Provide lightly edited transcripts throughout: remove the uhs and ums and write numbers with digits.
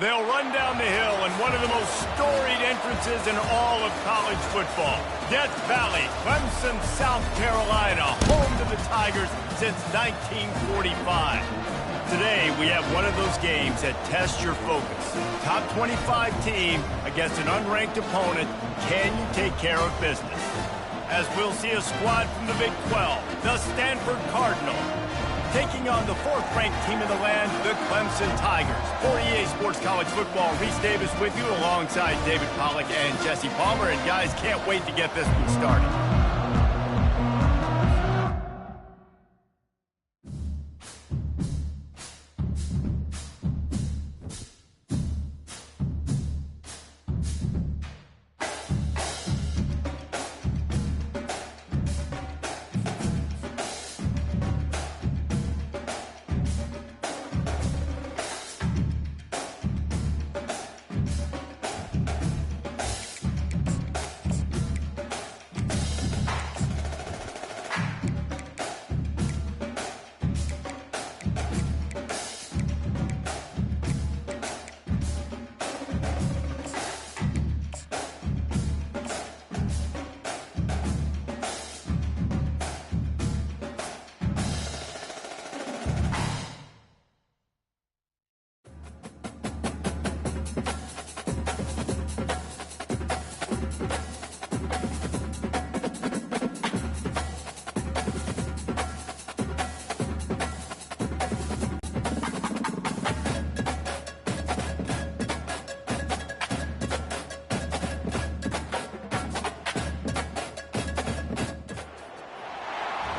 They'll run down the hill in one of the most storied entrances in all of college football. Death Valley, Clemson, South Carolina, home to the Tigers since 1945. Today, we have one of those games that tests your focus. Top 25 team against an unranked opponent. Can you take care of business? As we'll see a squad from the Big 12, the Stanford Cardinal, taking on the fourth-ranked team in the land, the Clemson Tigers. For EA Sports College Football, Reese Davis with you alongside David Pollack and Jesse Palmer. And guys, can't wait to get this one started.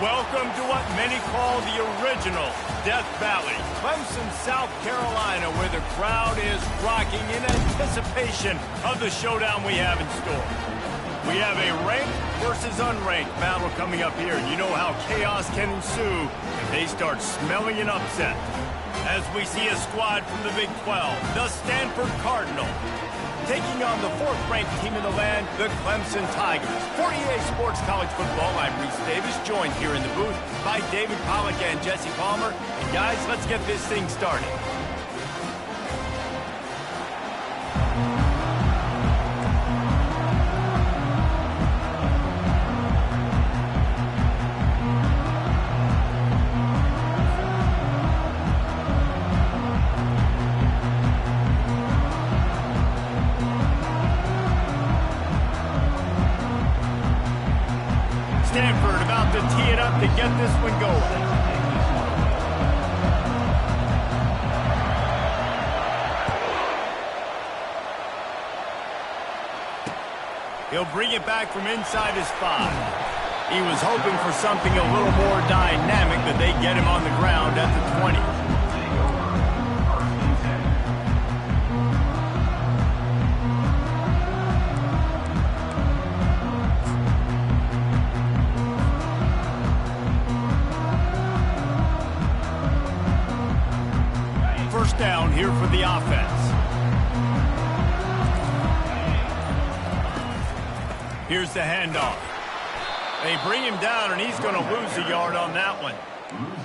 Welcome to what many call the original Death Valley, Clemson, South Carolina, where the crowd is rocking in anticipation of the showdown we have in store. We have a ranked versus unranked battle coming up here, and you know how chaos can ensue if they start smelling an upset. As we see a squad from the Big 12, the Stanford Cardinal, taking on the fourth-ranked team in the land, the Clemson Tigers. For EA Sports College Football, I'm Reese Davis, joined here in the booth by David Pollack and Jesse Palmer. And guys, let's get this thing started. Stanford about to tee it up to get this one going. He'll bring it back from inside his 5. He was hoping for something a little more dynamic, but they get him on the ground at the 20. First down here for the offense. Here's the handoff. They bring him down, and he's going to lose a yard on that one.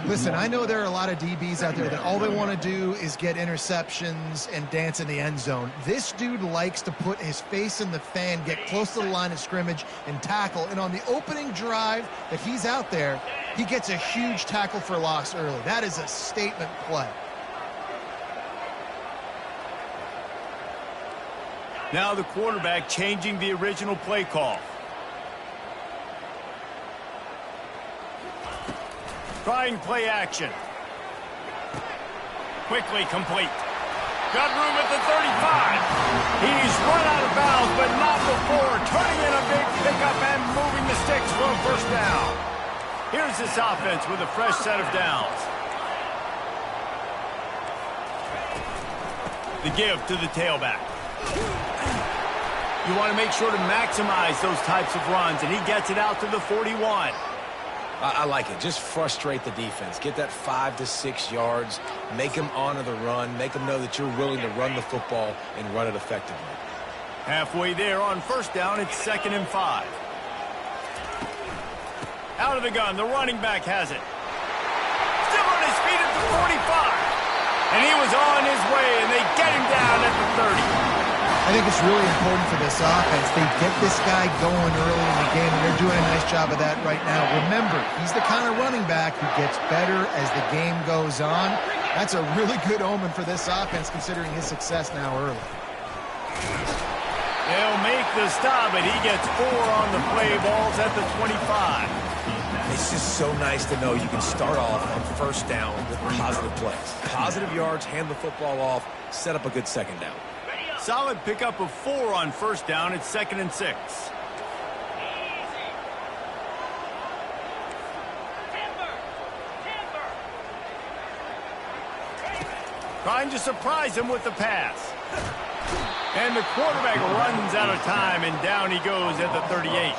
Listen, I know there are a lot of DBs out there that all they want to do is get interceptions and dance in the end zone. This dude likes to put his face in the fan, get close to the line of scrimmage, and tackle. And on the opening drive that he's out there, he gets a huge tackle for loss early. That is a statement play. Now the quarterback changing the original play call. Trying play action. Quickly complete. Got room at the 35. He's run out of bounds, but not before. Turning in a big pickup and moving the sticks for a first down. Here's this offense with a fresh set of downs. The give to the tailback. You want to make sure to maximize those types of runs, and he gets it out to the 41. I like it. Just frustrate the defense. Get that 5 to 6 yards. Make them honor the run. Make them know that you're willing to run the football and run it effectively. Halfway there on first down, it's 2nd and 5. Out of the gun, the running back has it. Still on his feet at the 45. And he was on his way, and they get him down at the 30. I think it's really important for this offense. They get this guy going early in the game, and they're doing a nice job of that right now. Remember, he's the kind of running back who gets better as the game goes on. That's a really good omen for this offense, considering his success now early. They'll make the stop, and he gets 4 on the play. Balls at the 25. It's just so nice to know you can start off on first down with positive plays. Positive yards, hand the football off, set up a good second down. Solid pickup of 4 on first down. It's 2nd and 6. Trying to surprise him with the pass. And the quarterback runs out of time, and down he goes at the 38.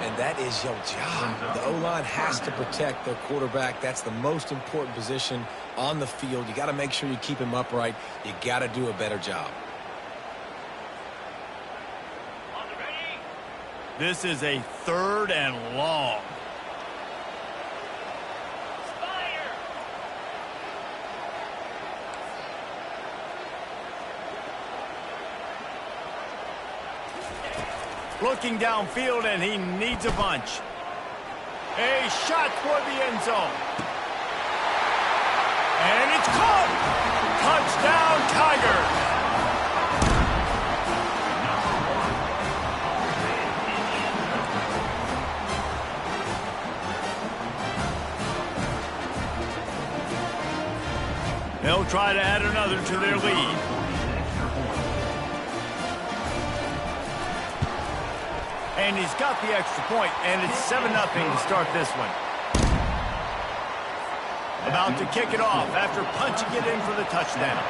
And that is your job. The O-line has to protect their quarterback. That's the most important position on the field. You got to make sure you keep him upright. You got to do a better job. This is a 3rd and long. Looking downfield, and he needs a bunch. A shot toward the end zone. And it's caught! Touchdown, Tigers! They'll try to add another to their lead. And he's got the extra point, and it's 7-0 to start this one. About to kick it off after punching it in for the touchdown.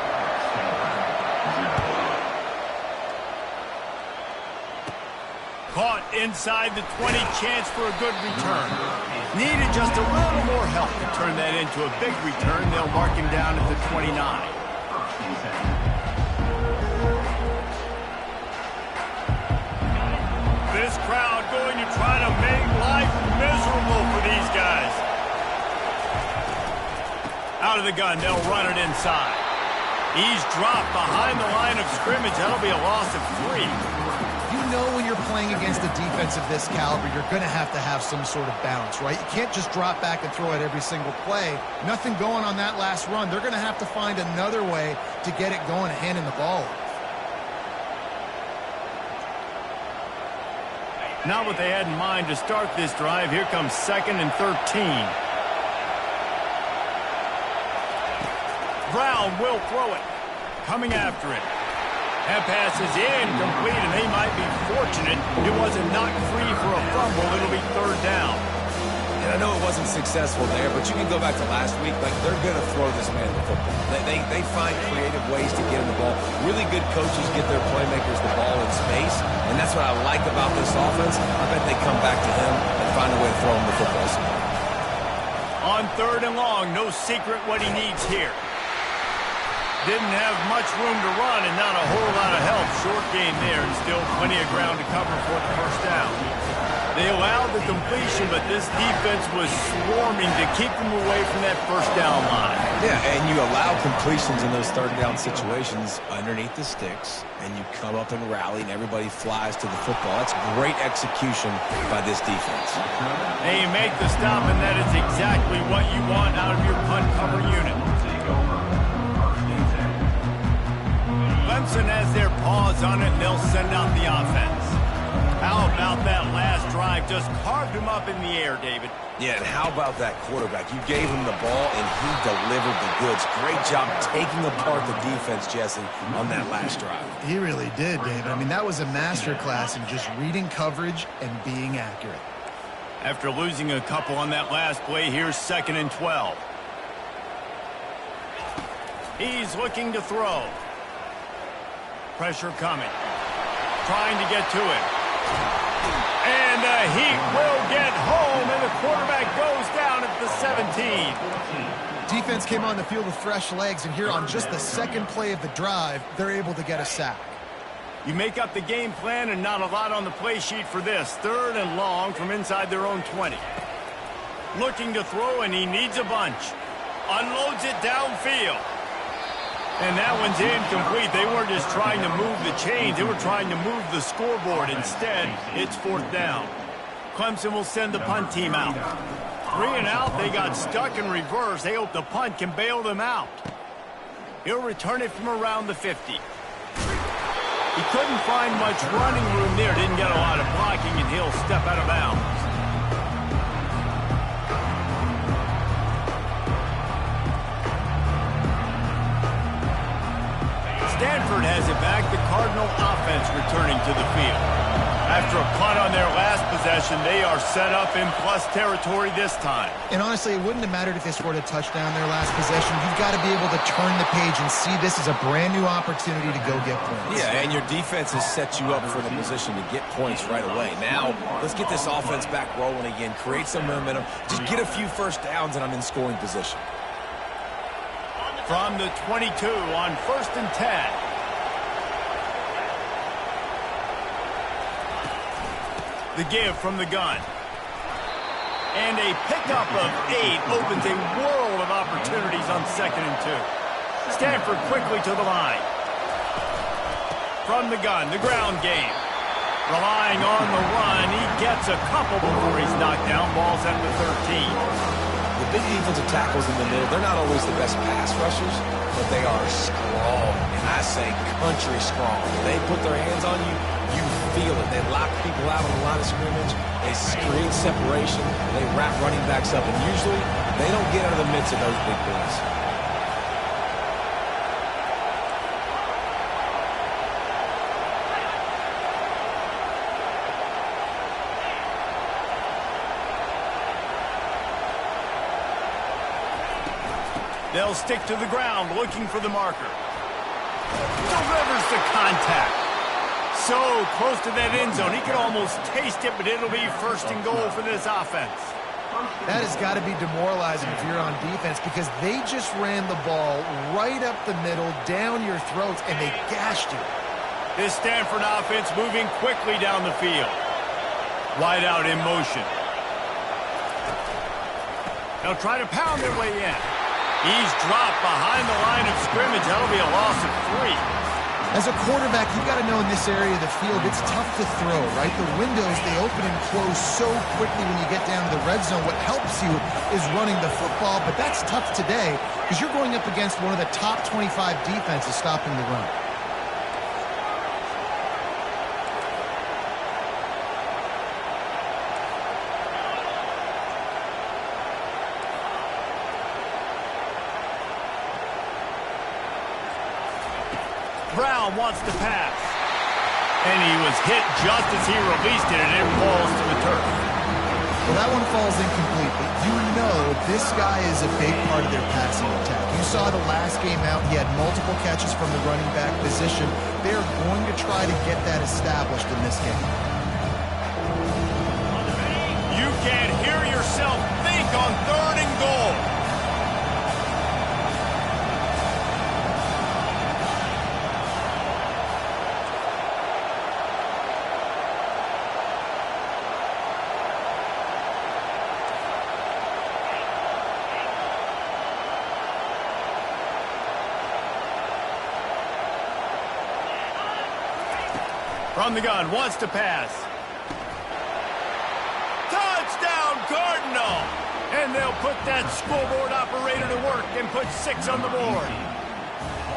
Caught inside the 20, chance for a good return. Needed just a little more help to turn that into a big return. They'll mark him down at the 29. This crowd going to try to make life miserable for these guys. Out of the gun, they'll run it inside. He's dropped behind the line of scrimmage. That'll be a loss of 3. You know when you're playing against a defense of this caliber, you're going to have some sort of balance, right? You can't just drop back and throw it every single play. Nothing going on that last run. They're going to have to find another way to get it going and handing the ball off. Not what they had in mind to start this drive. Here comes 2nd and 13. Brown will throw it. Coming after it. That pass is incomplete, and they might be fortunate it wasn't knocked free for a fumble. It'll be 3rd down. And I know it wasn't successful there, but you can go back to last week. Like, they're going to throw this man the football. They find creative ways to get him the ball. Really good coaches get their playmakers the ball in space, and that's what I like about this offense. I bet they come back to him and find a way to throw him the football. On 3rd and long, no secret what he needs here. Didn't have much room to run and not a whole lot of help. Short gain there and still plenty of ground to cover for the first down. They allowed the completion, but this defense was swarming to keep them away from that first down line. Yeah, and you allow completions in those 3rd down situations underneath the sticks, and you come up and rally, and everybody flies to the football. That's great execution by this defense. They make the stop, and that is exactly what you want out of your punt cover unit. Clemson has their paws on it, and they'll send out the offense. How about that last drive? Just carved him up in the air, David. Yeah, and how about that quarterback? You gave him the ball, and he delivered the goods. Great job taking apart the defense, Jesse, on that last drive. He really did, David. I mean, that was a masterclass in just reading coverage and being accurate. After losing a couple on that last play, here's 2nd and 12. He's looking to throw. Pressure coming. Trying to get to it. And the Heat will get home, and the quarterback goes down at the 17. Defense came on the field with fresh legs, and here on just the 2nd play of the drive, they're able to get a sack. You make up the game plan, and not a lot on the play sheet for this. 3rd and long from inside their own 20. Looking to throw, and he needs a bunch. Unloads it downfield. And that one's incomplete. They weren't just trying to move the chains. They were trying to move the scoreboard. Instead, it's 4th down. Clemson will send the punt team out. 3 and out. They got stuck in reverse. They hope the punt can bail them out. He'll return it from around the 50. He couldn't find much running room there. Didn't get a lot of blocking, and he'll step out of bounds. Stanford has it back. The Cardinal offense returning to the field. After a punt on their last possession, they are set up in plus territory this time. And honestly, it wouldn't have mattered if they scored a touchdown their last possession. You've got to be able to turn the page and see this as a brand new opportunity to go get points. Yeah, and your defense has set you up for the position to get points right away. Now, let's get this offense back rolling again, create some momentum, just get a few first downs, and I'm in scoring position. From the 22 on 1st and 10. The give from the gun. And a pickup of 8 opens a world of opportunities on 2nd and 2. Stanford quickly to the line. From the gun, the ground game. Relying on the run, he gets a couple before he's knocked down. Ball's at the 13. The big defensive tackles in the middle, they're not always the best pass rushers, but they are strong, and I say country strong. When they put their hands on you, you feel it. They lock people out on the line of scrimmage. They create separation. They wrap running backs up, and usually they don't get out of the midst of those big boys. They'll stick to the ground, looking for the marker. Delivers the contact. So close to that end zone. He could almost taste it, but it'll be 1st and goal for this offense. That has got to be demoralizing if you're on defense, because they just ran the ball right up the middle, down your throats, and they gashed you. This Stanford offense moving quickly down the field. Wide out in motion. They'll try to pound their way in. He's dropped behind the line of scrimmage. That'll be a loss of 3. As a quarterback, you've got to know in this area of the field, it's tough to throw, right? The windows, they open and close so quickly when you get down to the red zone. What helps you is running the football, but that's tough today because you're going up against one of the top 25 defenses stopping the run. Brown wants to pass. And he was hit just as he released it, and it falls to the turf. Well, that one falls incomplete, but you know this guy is a big part of their passing attack. You saw the last game out, he had multiple catches from the running back position. They're going to try to get that established in this game. You can't hear yourself think on 3rd and goal. From the gun, wants to pass. Touchdown, Cardinal! And they'll put that scoreboard operator to work and put 6 on the board.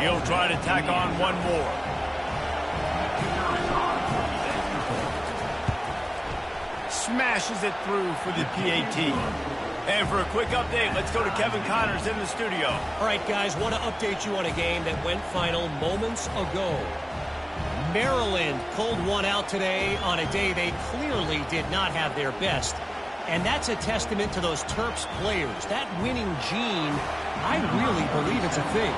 He'll try to tack on one more. Smashes it through for the PAT. And for a quick update, let's go to Kevin Connors in the studio. All right, guys, want to update you on a game that went final moments ago. Maryland pulled one out today on a day they clearly did not have their best. And that's a testament to those Terps players. That winning gene, I really believe it's a thing.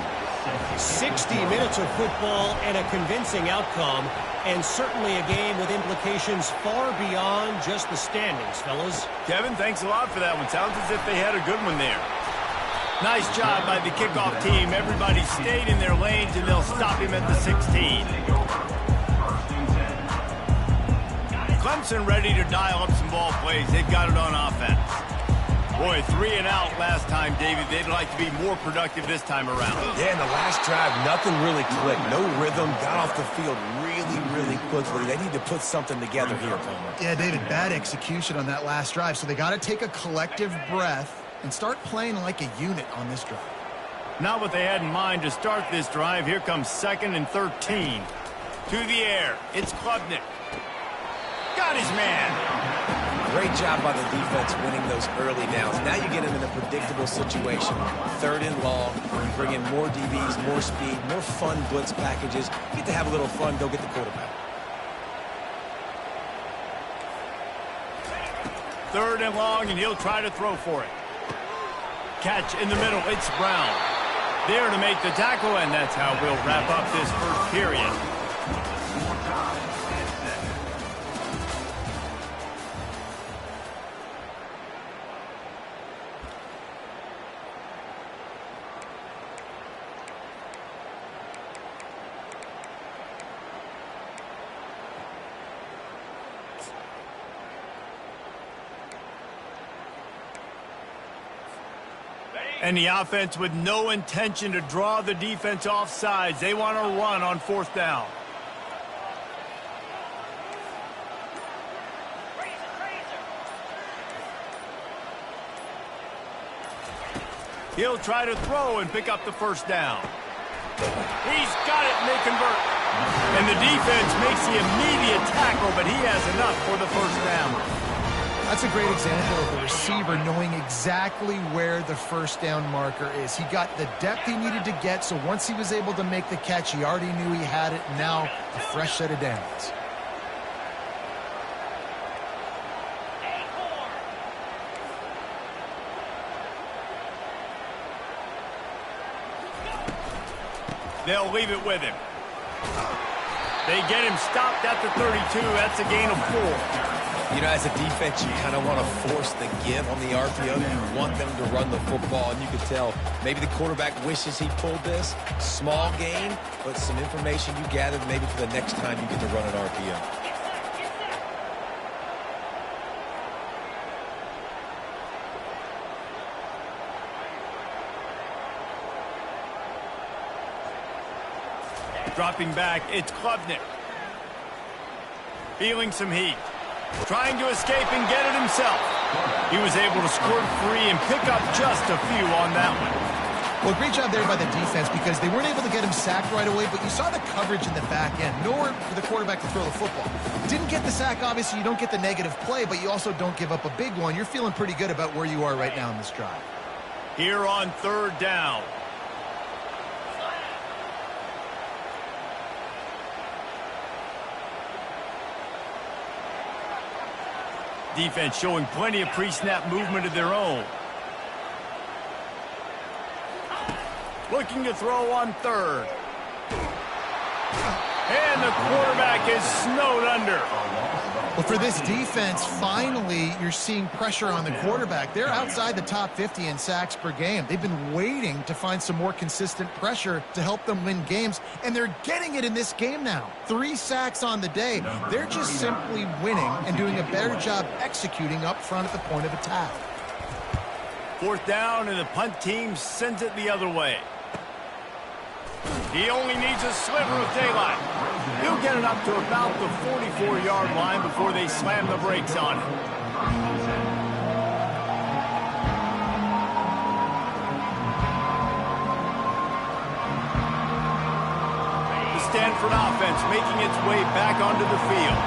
60 minutes of football and a convincing outcome, and certainly a game with implications far beyond just the standings, fellas. Kevin, thanks a lot for that one. Sounds as if they had a good one there. Nice job by the kickoff team. Everybody stayed in their lanes, and they'll stop him at the 16. Clemson ready to dial up some ball plays. They've got it on offense. Boy, 3 and out last time, David. They'd like to be more productive this time around. Yeah, in the last drive, nothing really clicked. No rhythm. Got off the field really quickly. They need to put something together here, Palmer. Yeah, David, bad execution on that last drive. So they got to take a collective breath and start playing like a unit on this drive. Not what they had in mind to start this drive. Here comes 2nd and 13. To the air. It's Klubnik. Got his man. Great job by the defense winning those early downs. Now you get them in a predictable situation. 3rd and long. You bring in more DBs, more speed, more fun blitz packages. You get to have a little fun. Go get the quarterback. 3rd and long, and he'll try to throw for it. Catch in the middle. It's Brown. There to make the tackle, and that's how we'll wrap up this first period. And the offense with no intention to draw the defense off sides. They want to run on 4th down. He'll try to throw and pick up the 1st down. He's got it, and they convert. And the defense makes the immediate tackle, but he has enough for the 1st down. That's a great example of the receiver knowing exactly where the 1st down marker is. He got the depth he needed to get, so once he was able to make the catch, he already knew he had it. Now, a fresh set of downs. They'll leave it with him. They get him stopped at the 32. That's a gain of 4. You know, as a defense, you kind of want to force the give on the RPO. You want them to run the football, and you can tell maybe the quarterback wishes he pulled this. Small gain, but some information you gathered maybe for the next time you get to run an RPO. Dropping back, it's Klubnik. Feeling some heat. Trying to escape and get it himself. He was able to squirt free and pick up just a few on that one. Well, great job there by the defense because they weren't able to get him sacked right away, but you saw the coverage in the back end. Nowhere for the quarterback to throw the football. Didn't get the sack, obviously. You don't get the negative play, but you also don't give up a big one. You're feeling pretty good about where you are right now in this drive. Here on 3rd down. Defense showing plenty of pre-snap movement of their own. Looking to throw on 3rd. And the quarterback is snowed under. Well, for this defense, finally, you're seeing pressure on the quarterback. They're outside the top 50 in sacks per game. They've been waiting to find some more consistent pressure to help them win games, and they're getting it in this game now. 3 sacks on the day. They're just simply winning and doing a better job executing up front at the point of attack. 4th down, and the punt team sends it the other way. He only needs a sliver of daylight. He'll get it up to about the 44-yard line before they slam the brakes on it. The Stanford offense making its way back onto the field.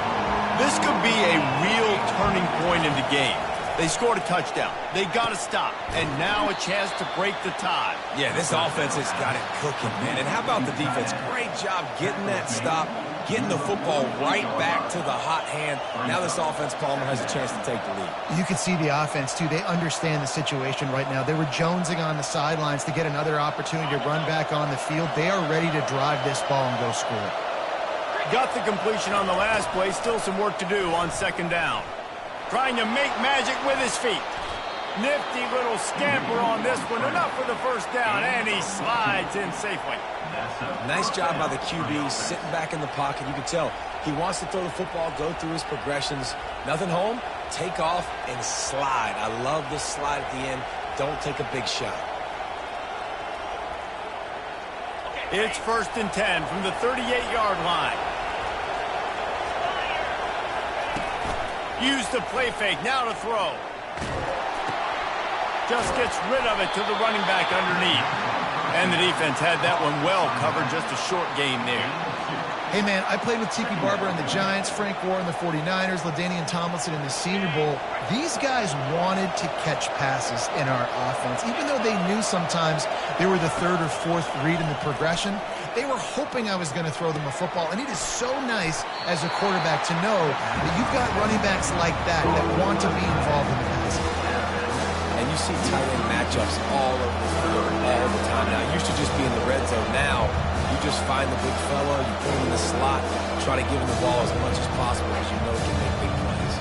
This could be a real turning point in the game. They scored a touchdown. They got to stop. And now a chance to break the tie. Yeah, this offense has got it cooking, man. And how about the defense? Great job getting that stop, getting the football right back to the hot hand. Now this offense, Palmer, has a chance to take the lead. You can see the offense, too. They understand the situation right now. They were jonesing on the sidelines to get another opportunity to run back on the field. They are ready to drive this ball and go score. Got the completion on the last play. Still some work to do on 2nd down. Trying to make magic with his feet. Nifty little scamper on this one. Enough for the 1st down, and he slides in safely. Nice job by the QB, sitting back in the pocket. You can tell he wants to throw the football, go through his progressions. Nothing home, take off and slide. I love the slide at the end. Don't take a big shot. It's 1st and 10 from the 38-yard line. Use the play fake, now to throw. Just gets rid of it to the running back underneath. And the defense had that one well covered, just a short gain there. Hey, man, I played with Tiki Barber and the Giants, Frank Gore and the 49ers, LaDainian Tomlinson in the Senior Bowl. These guys wanted to catch passes in our offense. Even though they knew sometimes they were the 3rd or 4th read in the progression, they were hoping I was going to throw them a football. And it is so nice as a quarterback to know that you've got running backs like that want to be involved in the passing. And you see tight end matchups all over the field all the time now. It used to just be in the red zone. Now you just find the big fella, you put him in the slot, try to give him the ball as much as possible because you know he can make big plays.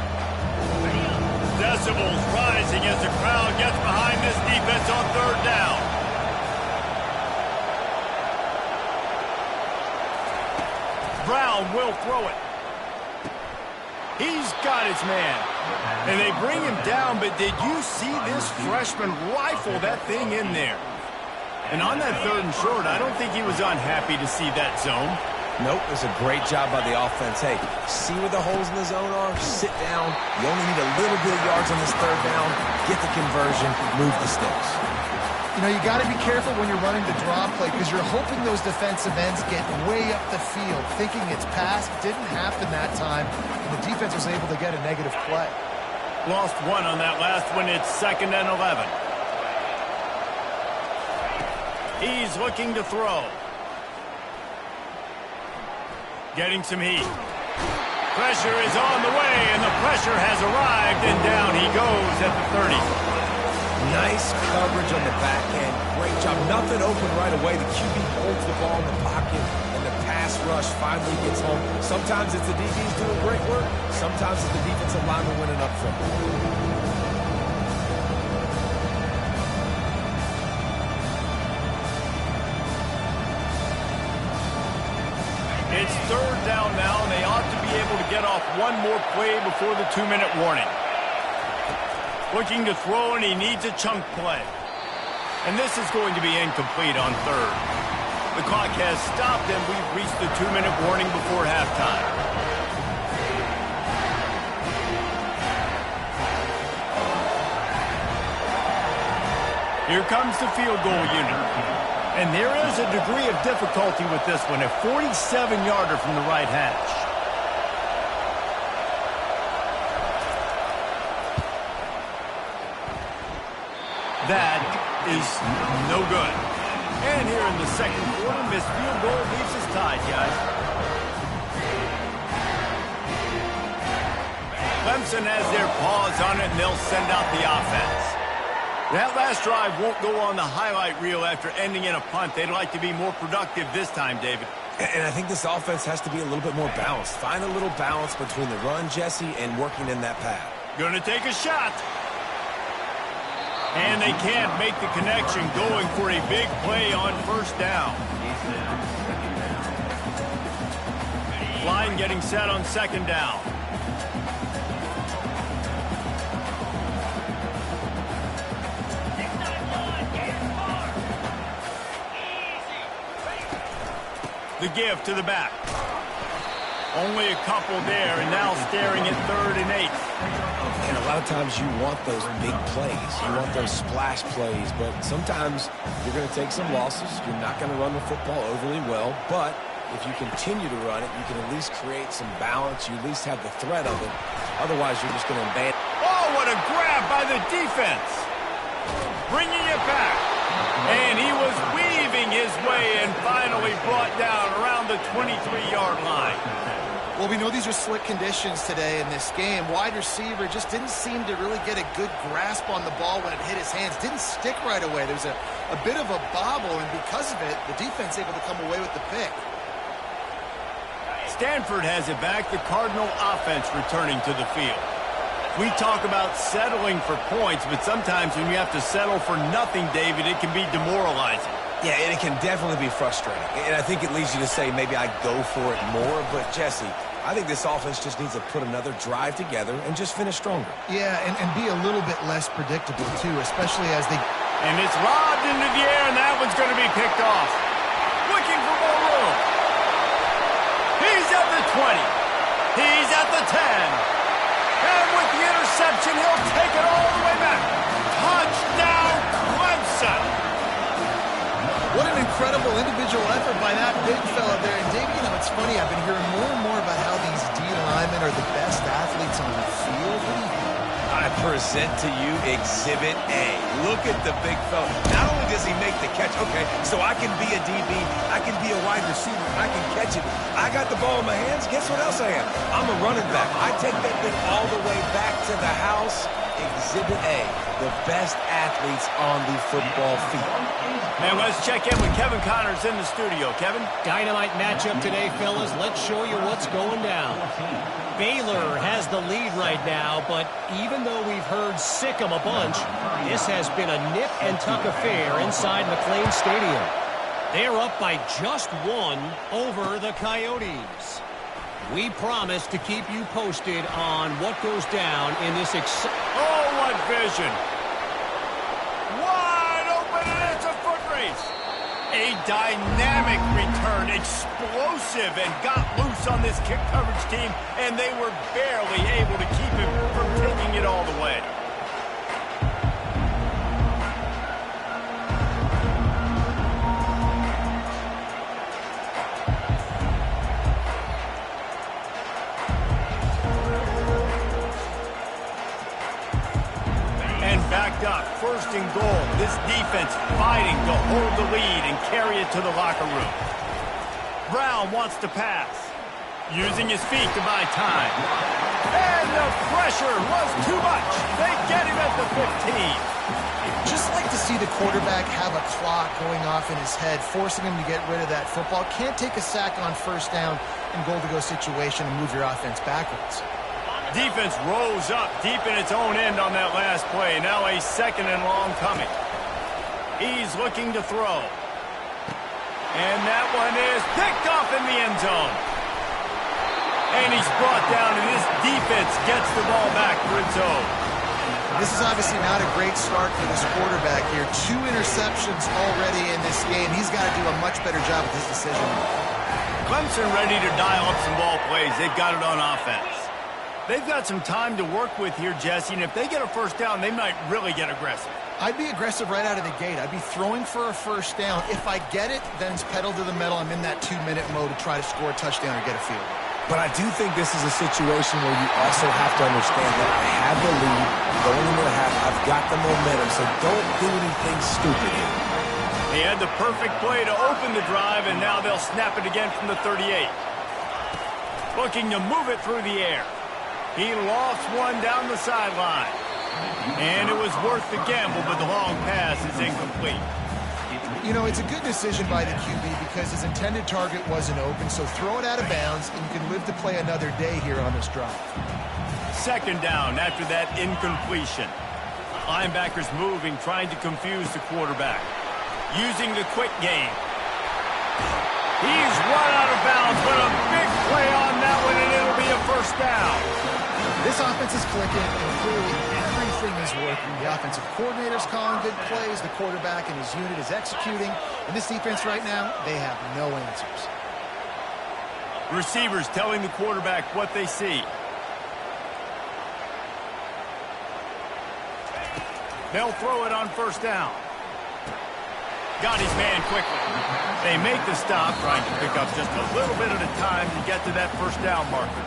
Decibels rising as the crowd gets behind this defense on 3rd down. Brown will throw it. He's got his man. And they bring him down, but did you see this freshman rifle that thing in there? And on that 3rd and short, I don't think he was unhappy to see that zone. Nope, it was a great job by the offense. Hey, see where the holes in the zone are? Sit down. You only need a little bit of yards on this 3rd down. Get the conversion. Move the sticks. You know, you got to be careful when you're running the draw play because you're hoping those defensive ends get way up the field, thinking it's passed. Didn't happen that time, and the defense was able to get a negative play. Lost one on that last one. It's 2nd and 11. He's looking to throw. Getting some heat. Pressure is on the way, and the pressure has arrived, and down he goes at the 30. Nice coverage on the back end. Great job. Nothing open right away. The QB holds the ball in the pocket, and the pass rush finally gets home. Sometimes it's the DBs doing great work. Sometimes it's the defensive lineman winning up front. It's 3rd down now, and they ought to be able to get off one more play before the 2-minute warning. Looking to throw, and he needs a chunk play. And this is going to be incomplete on 3rd. The clock has stopped, and we've reached the 2-minute warning before halftime. Here comes the field goal unit. And there is a degree of difficulty with this one, a 47-yarder from the right hash. That is no good. And here in the 2nd quarter, missed field goal leaves us tied, guys. Clemson has their paws on it, and they'll send out the offense. That last drive won't go on the highlight reel after ending in a punt. They'd like to be more productive this time, David. And I think this offense has to be a little bit more balanced. Find a little balance between the run, Jesse, and working in that path. Going to take a shot. And they can't make the connection, going for a big play on 1st down. Line getting set on 2nd down. The give to the back. Only a couple there, and now staring at 3rd and 8. And a lot of times you want those big plays. You want those splash plays, but sometimes you're going to take some losses. You're not going to run the football overly well, but if you continue to run it, you can at least create some balance. You at least have the threat of it. Otherwise, you're just going to abandon. Oh, what a grab by the defense. Bringing it back. And he was weaving his way and finally brought down around the 23-yard line. Well, we know these are slick conditions today in this game. Wide receiver just didn't seem to really get a good grasp on the ball when it hit his hands. Didn't stick right away. There's a bit of a bobble, and because of it, the defense able to come away with the pick. Stanford has it back. The Cardinal offense returning to the field. We talk about settling for points, but sometimes when you have to settle for nothing, David, it can be demoralizing. Yeah, and it can definitely be frustrating. And I think it leads you to say maybe I go for it more. But, Jesse, I think this offense just needs to put another drive together and just finish stronger. Yeah, and be a little bit less predictable, too, especially as they... And it's lobbed into the air, and that one's going to be picked off. Looking for more room. He's at the 20. He's at the 10. And with the interception, he'll take it all the way back. Touchdown, Clemson. What an incredible individual effort by that big fella there. And, Dave, you know, it's funny. I've been hearing more and more about how these D linemen are the best athletes on the field. What do you think? I present to you Exhibit A. Look at the big fella. Not only does he make the catch, okay, so I can be a DB, I can be a wide receiver, I can catch it. I got the ball in my hands. Guess what else I am? I'm a running back. I take that thing all the way back to the house. Exhibit A, the best athletes on the football field. And let's check in with Kevin Connors in the studio. Kevin? Dynamite matchup today, fellas. Let's show you what's going down. Baylor has the lead right now, but even though we've heard sick 'em a bunch, this has been a nip-and-tuck affair inside McLean Stadium. They're up by just one over the Coyotes. We promise to keep you posted on what goes down in this Oh, what vision. Wide open, and it's a foot race. A dynamic return, explosive, and got loose on this kick coverage team, and they were barely able to keep him from taking it all the way. Backed up, first and goal. This defense fighting to hold the lead and carry it to the locker room. Brown wants to pass, using his feet to buy time. And the pressure was too much. They get him at the 15. Just like to see the quarterback have a clock going off in his head, forcing him to get rid of that football. Can't take a sack on first down and goal-to-go situation and move your offense backwards. Defense rose up deep in its own end on that last play. Now a second and long coming. He's looking to throw. And that one is picked off in the end zone. And he's brought down, and this defense gets the ball back for its own. This is obviously not a great start for this quarterback here. 2 interceptions already in this game. He's got to do a much better job with his decision. Clemson ready to dial up some ball plays. They've got it on offense. They've got some time to work with here, Jesse, and if they get a first down, they might really get aggressive. I'd be aggressive right out of the gate. I'd be throwing for a first down. If I get it, then it's pedal to the metal. I'm in that 2-minute mode to try to score a touchdown or get a field. But I do think this is a situation where you also have to understand that I have the lead going into the half. I've got the momentum, so don't do anything stupid here. He had the perfect play to open the drive, and now they'll snap it again from the 38. Looking to move it through the air. He lofts one down the sideline. And it was worth the gamble, but the long pass is incomplete. You know, it's a good decision by the QB because his intended target wasn't open, so throw it out of bounds, and you can live to play another day here on this drive. Second down after that incompletion. Linebackers moving, trying to confuse the quarterback. Using the quick game. He's run out of bounds, but a big play on that one, and it'll be a first down. This offense is clicking, and clearly everything is working. The offensive coordinator's calling good plays. The quarterback and his unit is executing. And this defense right now, they have no answers. Receivers telling the quarterback what they see. They'll throw it on first down. Got his man quickly. They make the stop, trying to pick up just a little bit at a time to get to that first down marker.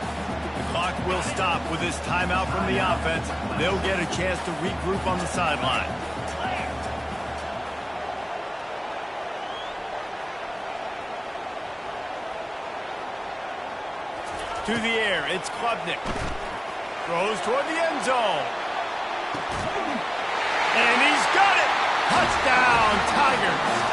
The clock will stop with this timeout from the offense. They'll get a chance to regroup on the sideline. To the air, it's Klubnik. Throws toward the end zone. And he's got it! Touchdown, Tigers!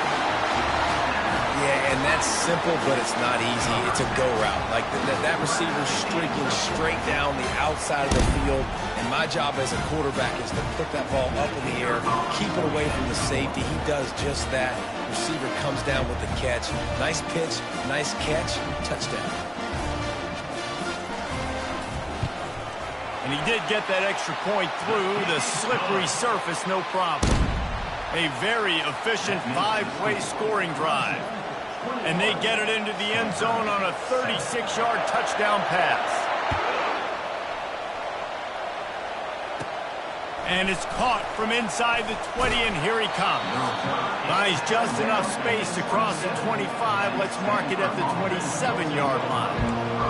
Yeah, and that's simple, but it's not easy. It's a go route. Like that receiver's streaking straight down the outside of the field, and my job as a quarterback is to put that ball up in the air, keep it away from the safety. He does just that. Receiver comes down with the catch. Nice pitch, nice catch, touchdown. And he did get that extra point through the slippery surface, no problem. A very efficient 5-play scoring drive. And they get it into the end zone on a 36-yard touchdown pass. And it's caught from inside the 20, and here he comes. Buys just enough space to cross the 25. Let's mark it at the 27-yard line.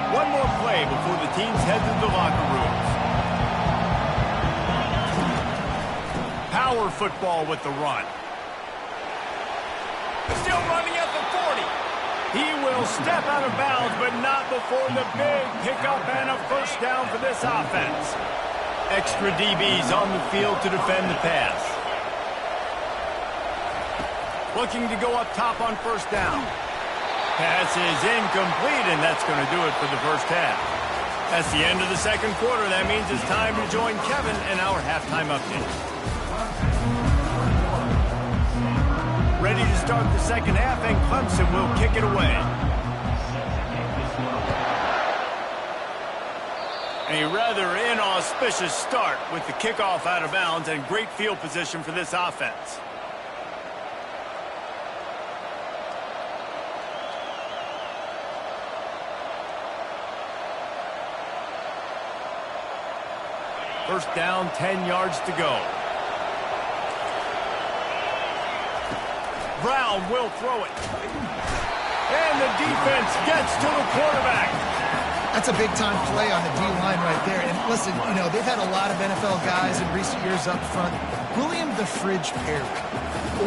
One more play before the teams head to the locker rooms. Power football with the run. Still running at the 40. He will step out of bounds, but not before the big pickup and a first down for this offense. Extra DBs on the field to defend the pass. Looking to go up top on first down. Pass is incomplete, and that's going to do it for the first half. That's the end of the second quarter. That means it's time to join Kevin in our halftime update. Ready to start the second half, and Clemson will kick it away. A rather inauspicious start with the kickoff out of bounds and great field position for this offense. First down, 10 yards to go. Brown will throw it. And the defense gets to the quarterback. That's a big-time play on the D-line right there. And listen, you know, they've had a lot of NFL guys in recent years up front. William the Fridge Perry,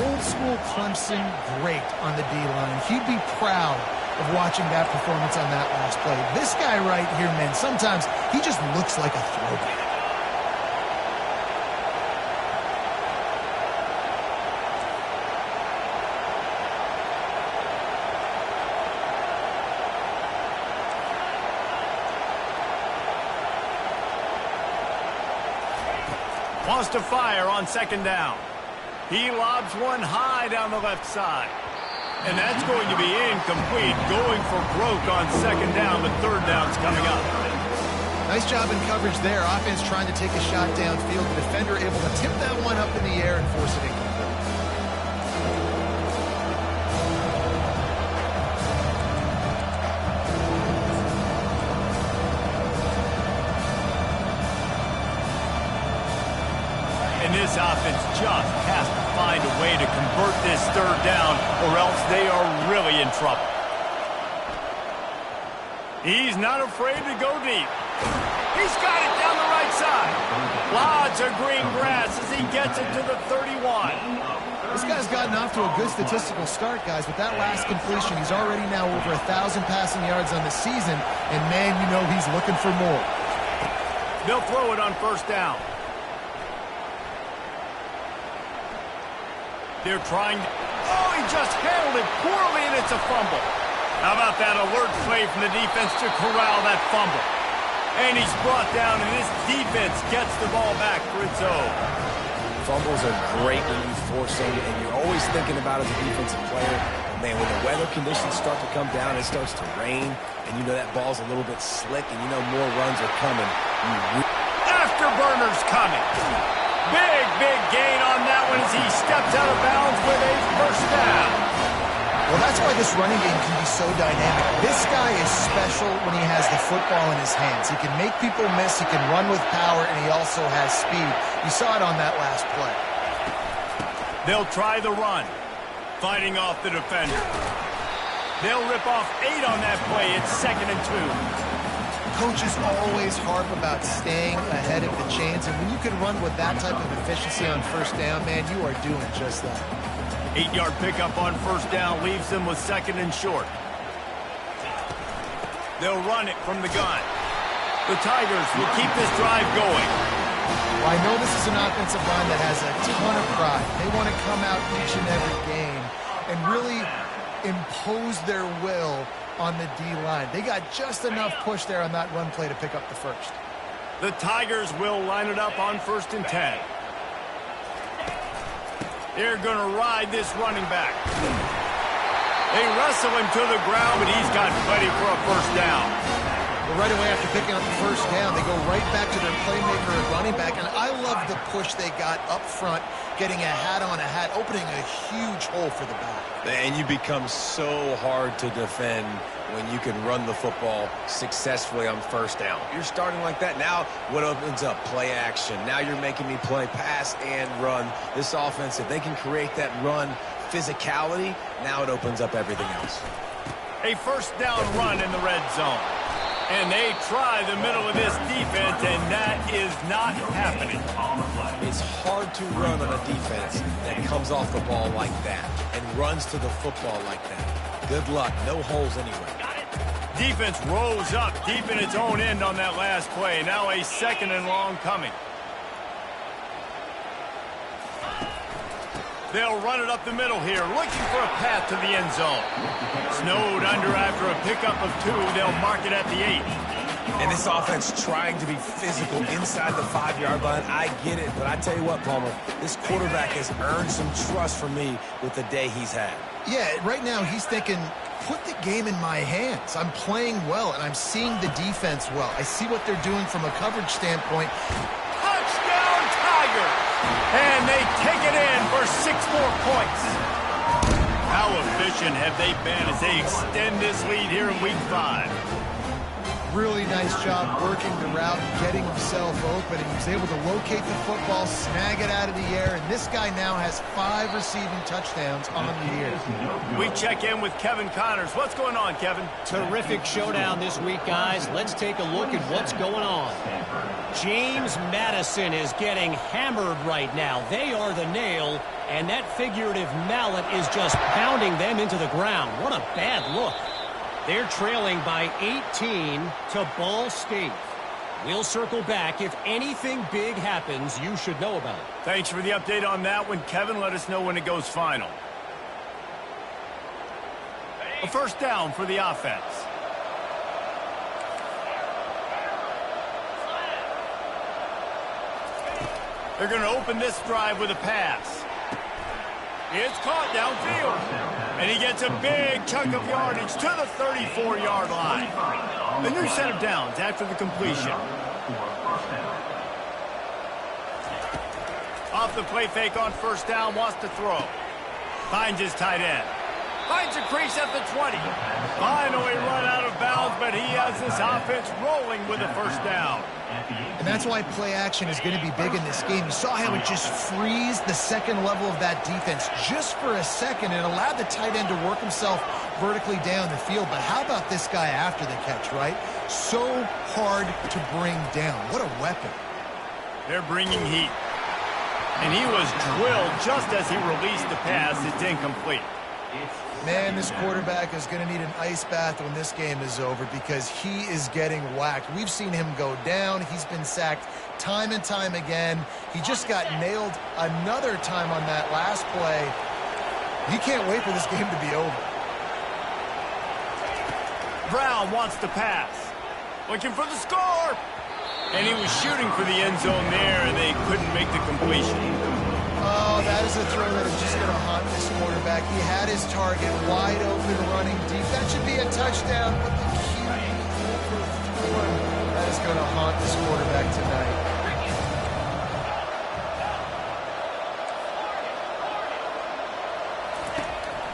old-school Clemson great on the D-line. He'd be proud of watching that performance on that last play. This guy right here, man, sometimes he just looks like a throwback. Wants to fire on second down. He lobs one high down the left side. And that's going to be incomplete. Going for broke on second down, but third down's coming up. Nice job in coverage there. Offense trying to take a shot downfield. The defender able to tip that one up in the air and force it incomplete. This offense just has to find a way to convert this third down, or else they are really in trouble. He's not afraid to go deep. He's got it down the right side. Lots of green grass as he gets it to the 31. This guy's gotten off to a good statistical start, guys. With that last completion, he's already now over 1,000 passing yards on the season, and man, you know he's looking for more. They'll throw it on first down. They're trying to... Oh, he just handled it poorly, and it's a fumble. How about that alert play from the defense to corral that fumble? And he's brought down, and this defense gets the ball back for its own. Fumbles are great when you force them, and you're always thinking about it as a defensive player. Man, when the weather conditions start to come down, it starts to rain, and you know that ball's a little bit slick, and you know more runs are coming. Afterburner's coming. Big gain on that one as he steps out of bounds with a first down. Well, that's why this running game can be so dynamic. This guy is special when he has the football in his hands. He can make people miss, he can run with power, and he also has speed. You saw it on that last play. They'll try the run, fighting off the defender. They'll rip off 8 on that play. It's 2nd and 2. Coaches always harp about staying ahead of the chains, and when you can run with that type of efficiency on first down, man, you are doing just that. 8-yard pickup on first down leaves them with 2nd and short. They'll run it from the gun. The Tigers will keep this drive going. Well, I know this is an offensive line that has a ton of pride. They want to come out each and every game and really impose their will on the D-line. They got just enough push there on that run play to pick up the first. The Tigers will line it up on 1st and 10. They're going to ride this running back. They wrestle him to the ground, but he's got plenty for a first down. Well, right away after picking up the first down, they go right back to their playmaker at running back. And I love the push they got up front, getting a hat on a hat, opening a huge hole for the back. And you become so hard to defend when you can run the football successfully on first down. You're starting like that. Now what opens up? Play action. Now you're making me play pass and run. This offense, if they can create that run physicality, now it opens up everything else. A first down run in the red zone. And they try the middle of this defense, and that is not happening. It's hard to run on a defense that comes off the ball like that and runs to the football like that. Good luck. No holes anywhere. Defense rolls up deep in its own end on that last play. Now a 2nd and long coming. They'll run it up the middle here, looking for a path to the end zone. Snowed under after a pickup of 2. They'll mark it at the 8. And this offense trying to be physical inside the 5-yard line. I get it, but I tell you what, Palmer, this quarterback has earned some trust from me with the day he's had. Yeah, right now he's thinking, put the game in my hands. I'm playing well, and I'm seeing the defense well. I see what they're doing from a coverage standpoint. Touchdown, Tigers! And they take it in for 6 more points. How efficient have they been as they extend this lead here in Week 5? Really nice job working the route, getting himself open, and he was able to locate the football, snag it out of the air, and this guy now has 5 receiving touchdowns on the year. We check in with Kevin Connors. What's going on, Kevin? Terrific showdown this week, guys. Let's take a look at what's going on. James Madison is getting hammered right now. They are the nail, and that figurative mallet is just pounding them into the ground. What a bad look. They're trailing by 18 to Ball State. We'll circle back. If anything big happens, you should know about it. Thanks for the update on that one, Kevin. Let us know when it goes final. A first down for the offense. They're going to open this drive with a pass. It's caught downfield. And he gets a big chunk of yardage to the 34-yard line. A new set of downs after the completion. Off the play fake on first down, wants to throw. Finds his tight end. Finds a crease at the 20. Finally run out of bounds, but he has this offense rolling with a first down. And that's why play action is going to be big in this game. You saw how it just freezed the second level of that defense just for a second. It allowed the tight end to work himself vertically down the field. But how about this guy after the catch, right? So hard to bring down. What a weapon. They're bringing heat. And he was drilled just as he released the pass. It's incomplete. Man, this quarterback is going to need an ice bath when this game is over because he is getting whacked. We've seen him go down. He's been sacked time and time again. He just got nailed another time on that last play. He can't wait for this game to be over. Brown wants to pass. Looking for the score. And he was shooting for the end zone there, and they couldn't make the completion. Oh, that is a throw that is just going to haunt this quarterback. He had his target wide open running deep. That should be a touchdown, but the QB overthrew. That is going to haunt this quarterback tonight.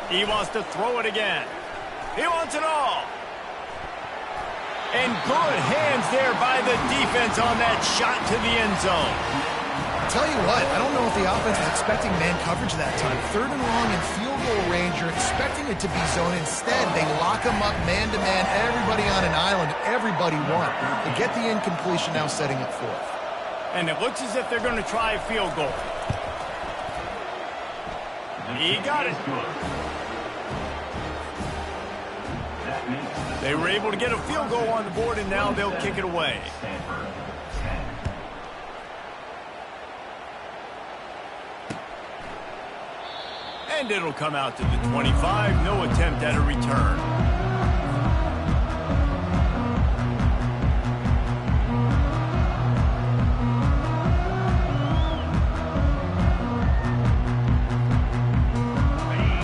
He wants to throw it again. He wants it all. And good hands there by the defense on that shot to the end zone. Tell you what, I don't know if the offense was expecting man coverage that time. 3rd and long in field goal range, you're expecting it to be zone. Instead, they lock them up man-to-man, everybody on an island, everybody one. They get the incompletion, now setting it 4th. And it looks as if they're going to try a field goal. He got it. They were able to get a field goal on the board, and now they'll kick it away. And it'll come out to the 25. No attempt at a return.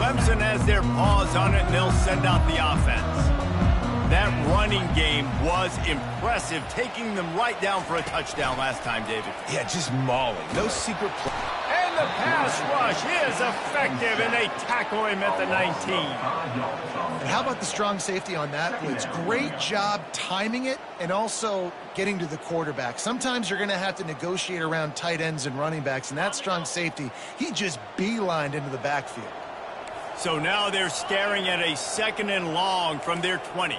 Clemson has their paws on it, and they'll send out the offense. That running game was impressive, taking them right down for a touchdown last time, David. Yeah, just mauling. No secret play. And the pass rush is effective, and they tackle him at the 19. And how about the strong safety on that blitz? Great job timing it and also getting to the quarterback. Sometimes you're going to have to negotiate around tight ends and running backs, and that strong safety, he just beelined into the backfield. So now they're staring at a 2nd and long from their 20.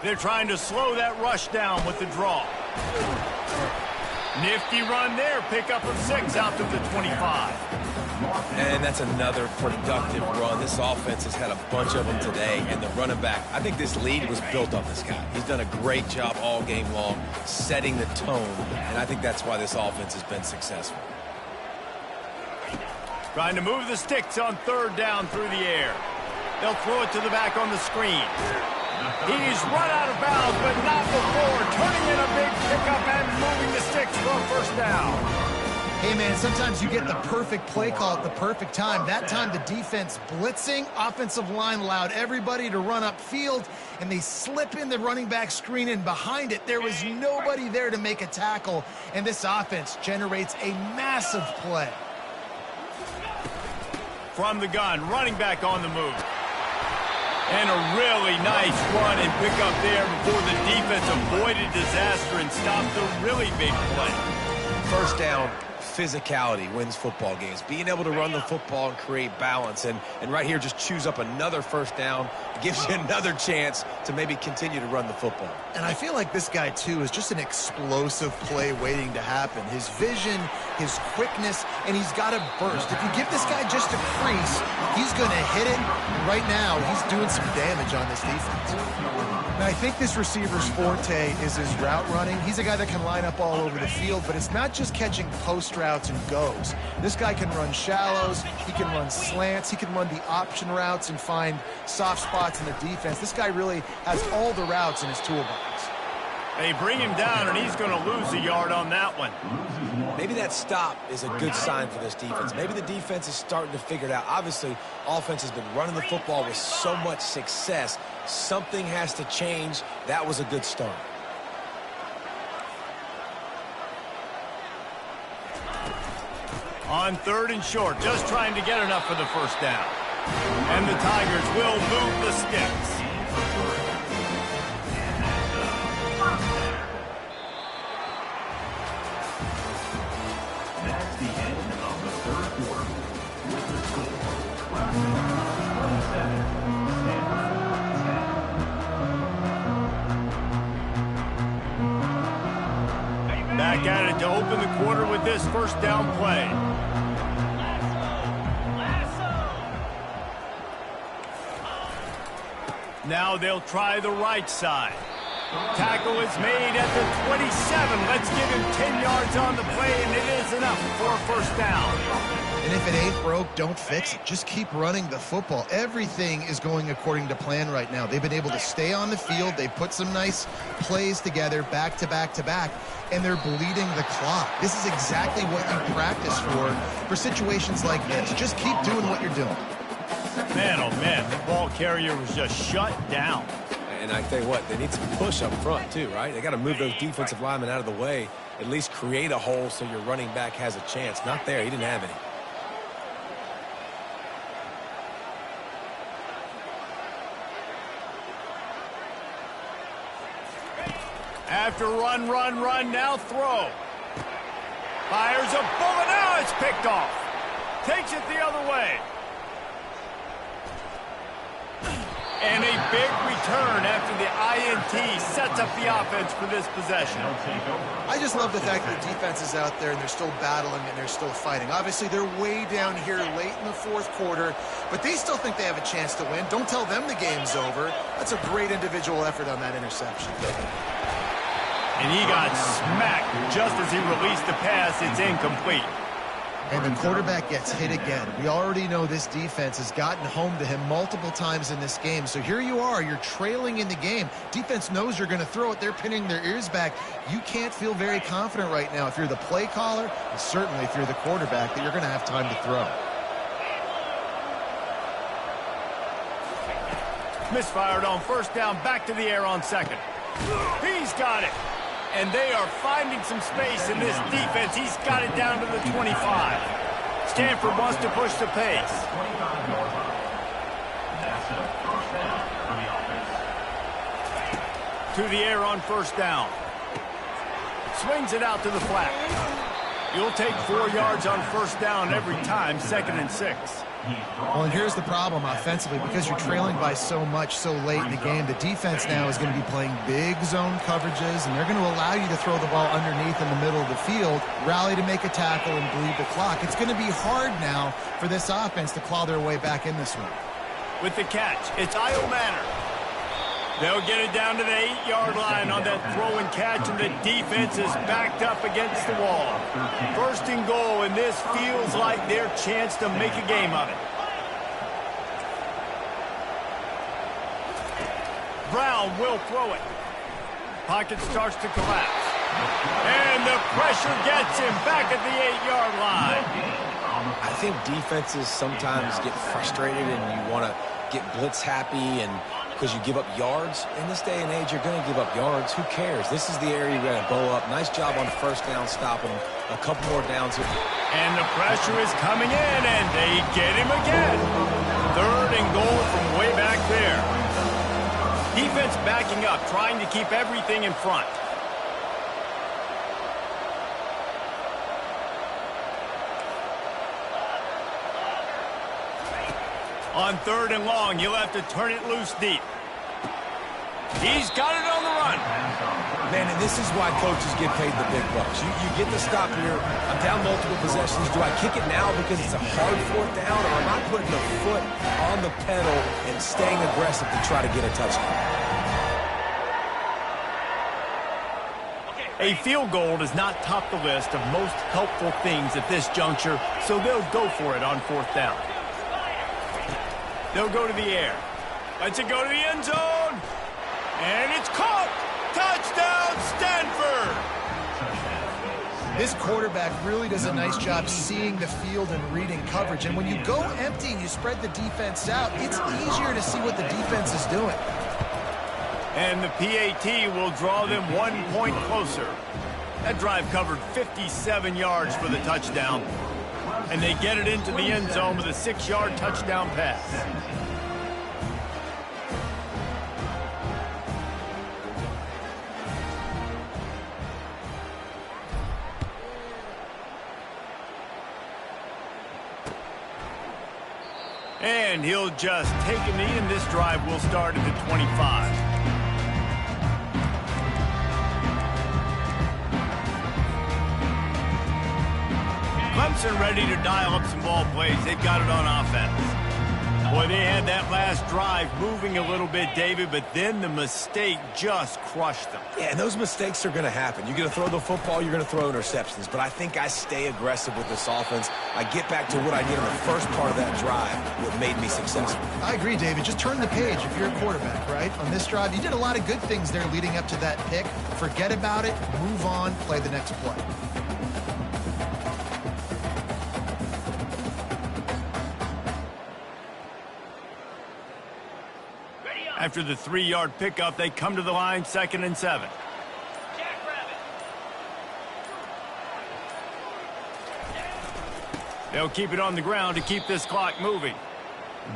They're trying to slow that rush down with the draw. Nifty run there, pickup of 6 out to the 25. And that's another productive run. This offense has had a bunch of them today, and the running back, I think this lead was built on this guy. He's done a great job all game long, setting the tone, and I think that's why this offense has been successful. Trying to move the sticks on 3rd down through the air. They'll throw it to the back on the screen. He's run out of bounds, but not before. Turning in a big pickup and moving the sticks for a 1st down. Hey, man, sometimes you get the perfect play call at the perfect time. That time, the defense blitzing, offensive line allowed everybody to run upfield, and they slip in the running back screen, and behind it, there was nobody there to make a tackle, and this offense generates a massive play. From the gun, running back on the move. And a really nice run and pick up there before the defense avoided disaster and stopped a really big play. 1st down, physicality wins football games. Being able to run the football and create balance. And right here, just choose up another 1st down. Gives you another chance to maybe continue to run the football. And I feel like this guy, too, is just an explosive play waiting to happen. His vision, his quickness, and he's got a burst. If you give this guy just a crease, he's going to hit it. And right now, he's doing some damage on this defense. And I think this receiver's forte is his route running. He's a guy that can line up all over the field, but it's not just catching post routes and goes. This guy can run shallows, he can run slants, he can run the option routes and find soft spots in the defense. This guy really has all the routes in his toolbox. They bring him down, and he's going to lose a yard on that one. Maybe that stop is a good sign for this defense. Maybe the defense is starting to figure it out. Obviously, offense has been running the football with so much success. Something has to change. That was a good start. On 3rd and short, just trying to get enough for the 1st down. And the Tigers will move the sticks. That's the end of the 3rd quarter. With the score, 27, Back at it to open the quarter with this 1st down play. Now they'll try the right side. Tackle is made at the 27. Let's give him 10 yards on the play, and it is enough for a 1st down. And if it ain't broke, don't fix it. Just keep running the football. Everything is going according to plan right now. They've been able to stay on the field. They put some nice plays together back to back to back, and they're bleeding the clock. This is exactly what you practice for situations like this. Just keep doing what you're doing. Man, oh man, the ball carrier was just shut down. And I tell you what, they need some push up front too, right? They got to move those defensive linemen out of the way, at least create a hole so your running back has a chance. Not there. He didn't have any. After run, now throw. Fires a bullet, now it's picked off. Takes it the other way. And a big return after the INT sets up the offense for this possession. I just love the fact that the defense is out there and they're still battling and they're still fighting. Obviously, they're way down here late in the 4th quarter, but they still think they have a chance to win. Don't tell them the game's over. That's a great individual effort on that interception. And he got smacked just as he released the pass. It's incomplete. And the quarterback gets hit again. We already know this defense has gotten home to him multiple times in this game. So here you are, you're trailing in the game. Defense knows you're going to throw it. They're pinning their ears back. You can't feel very confident right now if you're the play caller, and certainly if you're the quarterback, that you're going to have time to throw. Misfired on first down, back to the air on second. He's got it. And they are finding some space in this defense. He's got it down to the 25. Stanford wants to push the pace. To the air on first down. Swings it out to the flat. You'll take 4 yards on first down every time, 2nd and 6. Well, and here's the problem offensively. Because you're trailing by so much so late in the game, the defense now is going to be playing big zone coverages, and they're going to allow you to throw the ball underneath in the middle of the field, rally to make a tackle, and bleed the clock. It's going to be hard now for this offense to claw their way back in this one. With the catch, it's Io Manor. They'll get it down to the 8-yard line on that throw and catch, and the defense is backed up against the wall. 1st and goal, and this feels like their chance to make a game of it. Brown will throw it. Pocket starts to collapse. And the pressure gets him back at the 8-yard line. I think defenses sometimes get frustrated and you want to get blitz happy and because you give up yards. In this day and age, you're going to give up yards. Who cares? This is the area you're going to bow up. Nice job on first down, stopping a couple more downs here. And the pressure is coming in, and they get him again. 3rd and goal from way back there. Defense backing up, trying to keep everything in front. On 3rd and long, you'll have to turn it loose deep. He's got it on the run. Man, and this is why coaches get paid the big bucks. You get the stop here. I'm down multiple possessions. Do I kick it now because it's a hard 4th down, or am I putting the foot on the pedal and staying aggressive to try to get a touchdown? A field goal does not top the list of most helpful things at this juncture, so they'll go for it on 4th down. They'll go to the air. Let's it go to the end zone. And it's caught. Touchdown, Stanford. This quarterback really does a nice job seeing the field and reading coverage. And when you go empty and you spread the defense out, it's easier to see what the defense is doing. And the PAT will draw them 1 point closer. That drive covered 57 yards for the touchdown. And they get it into the end zone with a 6-yard touchdown pass. And he'll just take a knee, and this drive will start at the 25. Clemson ready to dial up some ball plays. They've got it on offense. Boy, they had that last drive moving a little bit, David, but then the mistake just crushed them. Yeah, and those mistakes are going to happen. You're going to throw the football, you're going to throw interceptions, but I think I stay aggressive with this offense. I get back to what I did in the first part of that drive, what made me successful. I agree, David. Just turn the page if you're a quarterback, right? On this drive, you did a lot of good things there leading up to that pick. Forget about it, move on, play the next play. After the 3-yard pickup, they come to the line, 2nd and 7. They'll keep it on the ground to keep this clock moving.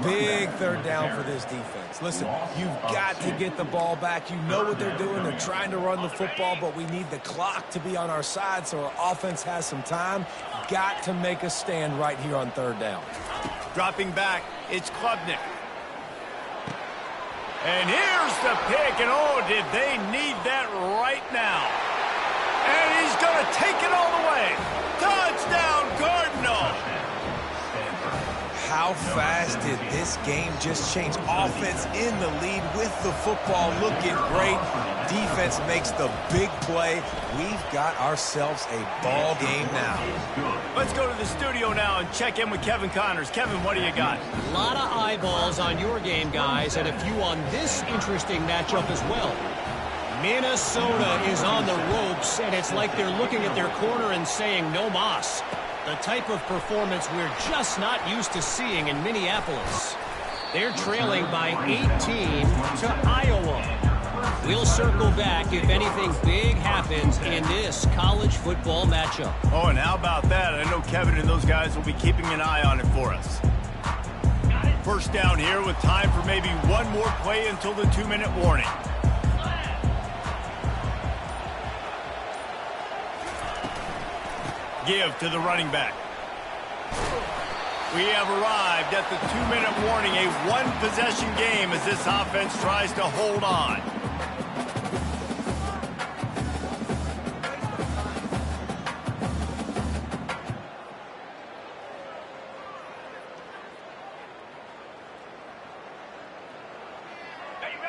Big 3rd down for this defense. Listen, you've got to get the ball back. You know what they're doing. They're trying to run the football, but we need the clock to be on our side so our offense has some time. Got to make a stand right here on 3rd down. Dropping back, it's Klubnik. And here's the pick, and oh, did they need that right now. And he's going to take it all the way. Touchdown, Cardinal. How fast did this game just change? Offense in the lead with the football, looking great. Defense makes the big play. We've got ourselves a ball game now. Let's go to the studio now and check in with Kevin Connors. Kevin, what do you got? A lot of eyeballs on your game, guys, and a few on this interesting matchup as well. Minnesota is on the ropes, and it's like they're looking at their corner and saying, no mas. The type of performance we're just not used to seeing in Minneapolis. They're trailing by 18 to Iowa. We'll circle back if anything big happens in this college football matchup. Oh, and how about that? I know Kevin and those guys will be keeping an eye on it for us. First down here with time for maybe one more play until the 2-minute warning. Give to the running back. We have arrived at the 2-minute warning, a one-possession game as this offense tries to hold on.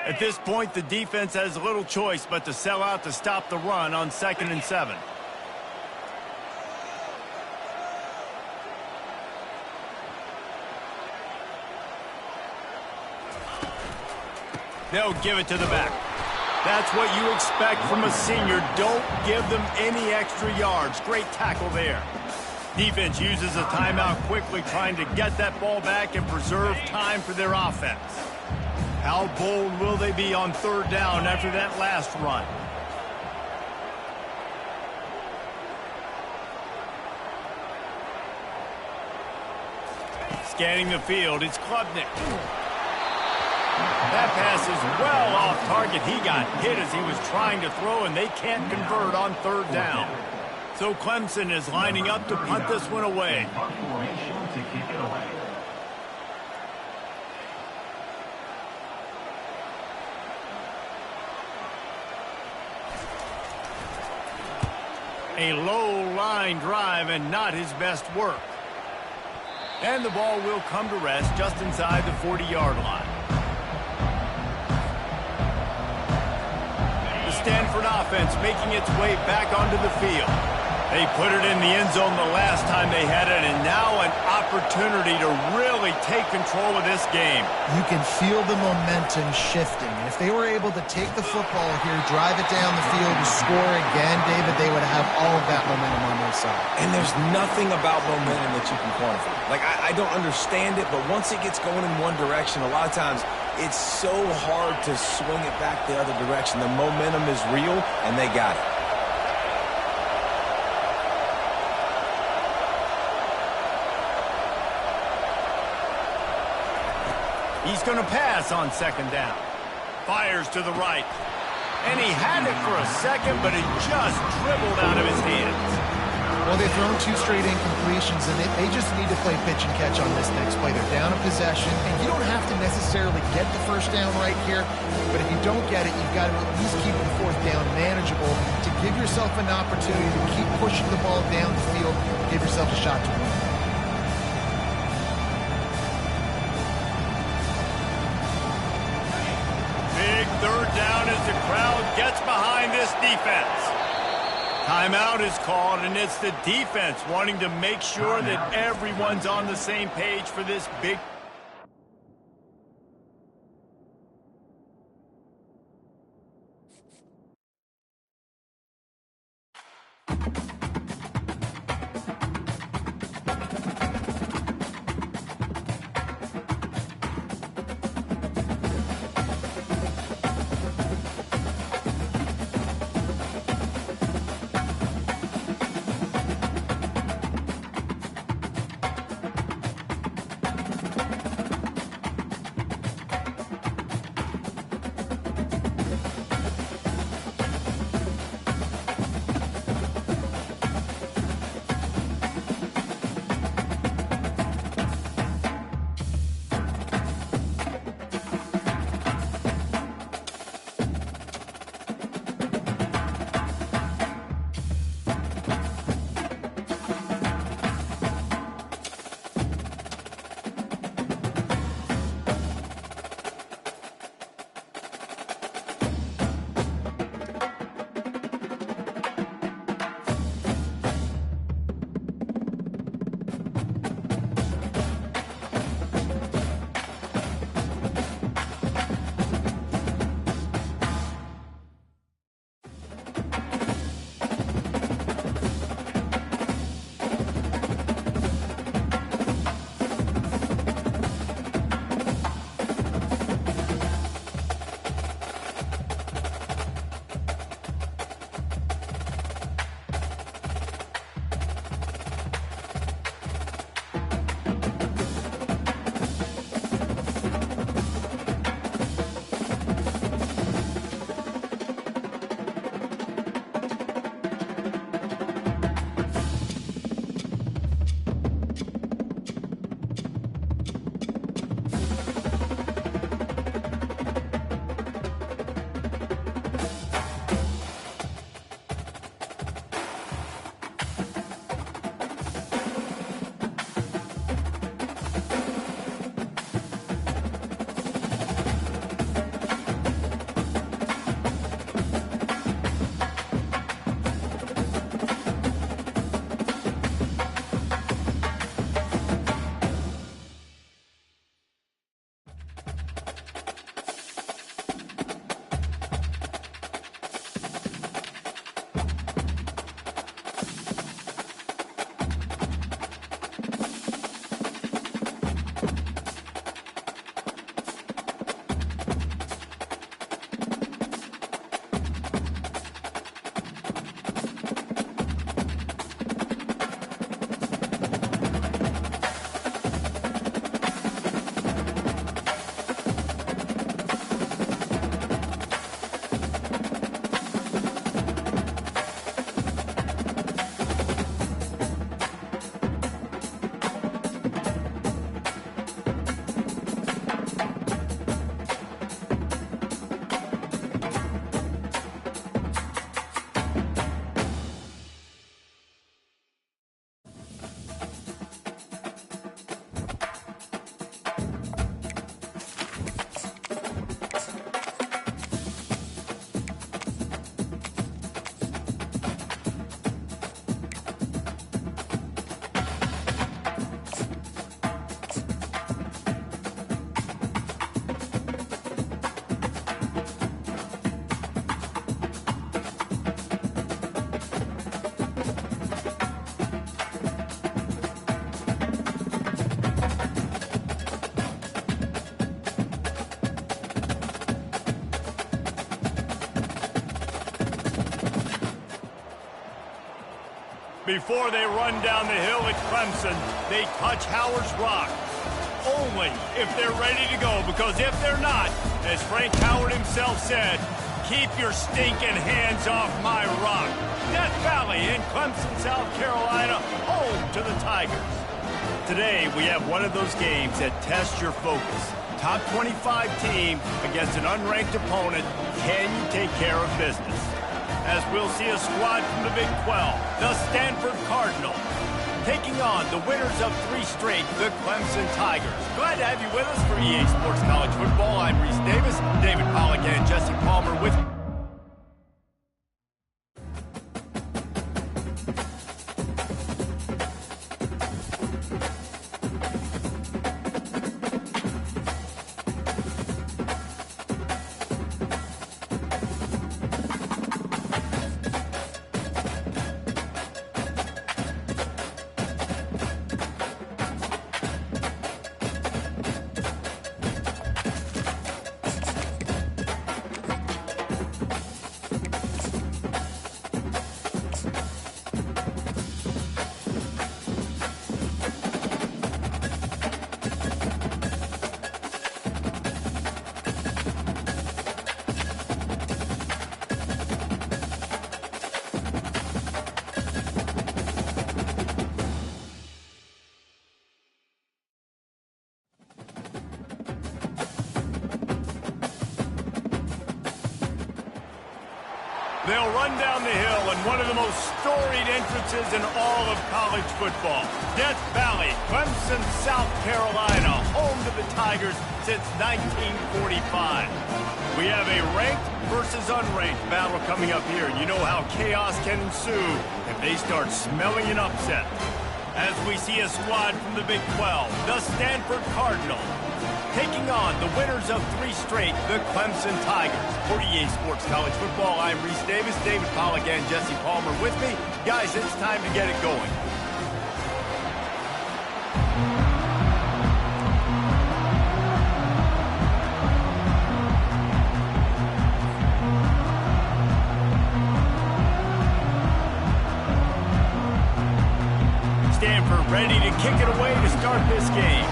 At this point, the defense has little choice but to sell out to stop the run on 2nd and 7. They'll give it to the back. That's what you expect from a senior. Don't give them any extra yards. Great tackle there. Defense uses a timeout quickly, trying to get that ball back and preserve time for their offense. How bold will they be on 3rd down after that last run? Scanning the field, it's Klubnik. That pass is well off target. He got hit as he was trying to throw, and they can't convert on 3rd down. So Clemson is lining up to punt this one away. A low line drive and not his best work. And the ball will come to rest just inside the 40-yard line. The Stanford offense making its way back onto the field. They put it in the end zone the last time they had it, and now an opportunity to really take control of this game. You can feel the momentum shifting. And if they were able to take the football here, drive it down the field, and score again, David, they would have all of that momentum on their side. And there's nothing about momentum that you can quantify. Like, I don't understand it, but once it gets going in one direction, a lot of times it's so hard to swing it back the other direction. The momentum is real, and they got it. He's going to pass on 2nd down. Fires to the right. And he had it for a second, but it just dribbled out of his hands. Well, they've thrown 2 straight incompletions, and they just need to play pitch and catch on this next play. They're down a possession, and you don't have to necessarily get the 1st down right here, but if you don't get it, you've got to at least keep the 4th down manageable to give yourself an opportunity to keep pushing the ball down the field and give yourself a shot to win. Big 3rd down as the crowd gets behind this defense. Timeout is called, and it's the defense wanting to make sure that everyone's on the same page for this big. Before they run down the hill at Clemson, they touch Howard's Rock. Only if they're ready to go, because if they're not, as Frank Howard himself said, keep your stinking hands off my rock. Death Valley in Clemson, South Carolina, home to the Tigers. Today, we have one of those games that tests your focus. Top 25 team against an unranked opponent. Can you take care of business? As we'll see a squad from the Big 12, the Stanford Cardinal, taking on the winners of 3 straight, the Clemson Tigers. Glad to have you with us for EA Sports College Football. I'm Reese Davis, David Pollack, and Jesse Palmer with me. They'll run down the hill in one of the most storied entrances in all of college football. Death Valley, Clemson, South Carolina, home to the Tigers since 1945. We have a ranked versus unranked battle coming up here, and you know how chaos can ensue if they start smelling an upset. As we see a squad from the Big 12, the Stanford Cardinal, taking on the winners of 3 straight, the Clemson Tigers. For EA Sports College Football, I'm Reese Davis, David Pollack, and Jesse Palmer with me. Guys, it's time to get it going. Stanford ready to kick it away to start this game.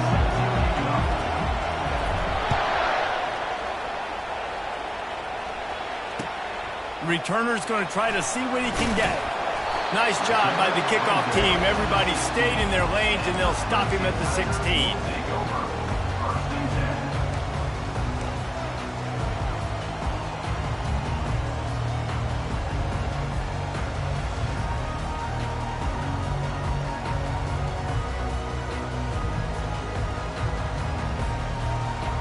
Returner's going to try to see what he can get. Nice job by the kickoff team. Everybody stayed in their lanes, and they'll stop him at the 16.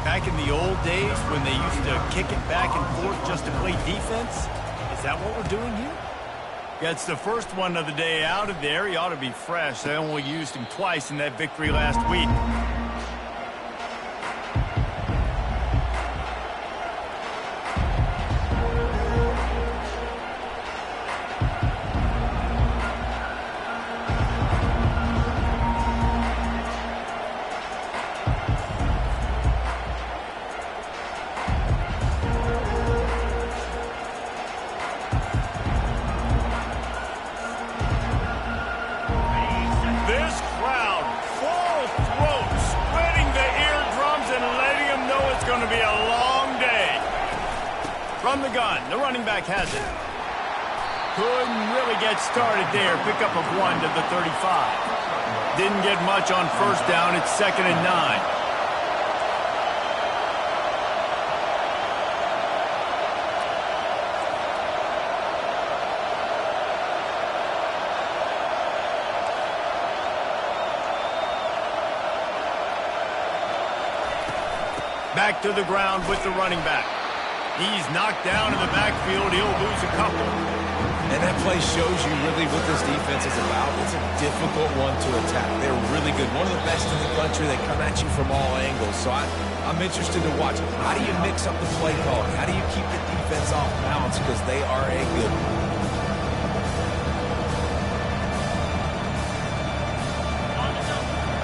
Back in the old days when they used to kick it back and forth just to play defense, is that what we're doing here? Gets the first one of the day out of there. He ought to be fresh. They only used him twice in that victory last week. From the gun, the running back has it. Couldn't really get started there. Pickup of 1 to the 35. Didn't get much on first down. It's 2nd and 9. Back to the ground with the running back. He's knocked down in the backfield. He'll lose a couple. And that play shows you really what this defense is about. It's a difficult one to attack. They're really good. One of the best in the country. They come at you from all angles. So I'm interested to watch. How do you mix up the play calling? How do you keep the defense off balance? Because they are a good one.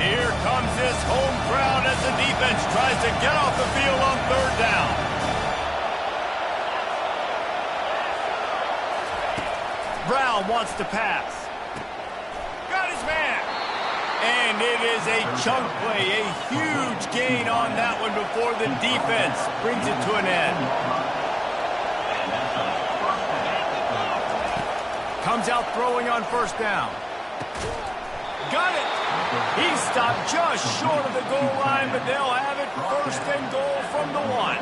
Here comes this home crowd as the defense tries to get off the field on 3rd down. Brown wants to pass. And it is a chunk play, a huge gain on that one before the defense brings it to an end. Comes out throwing on first down. Got it. He stopped just short of the goal line, but they'll have it first and goal from the 1.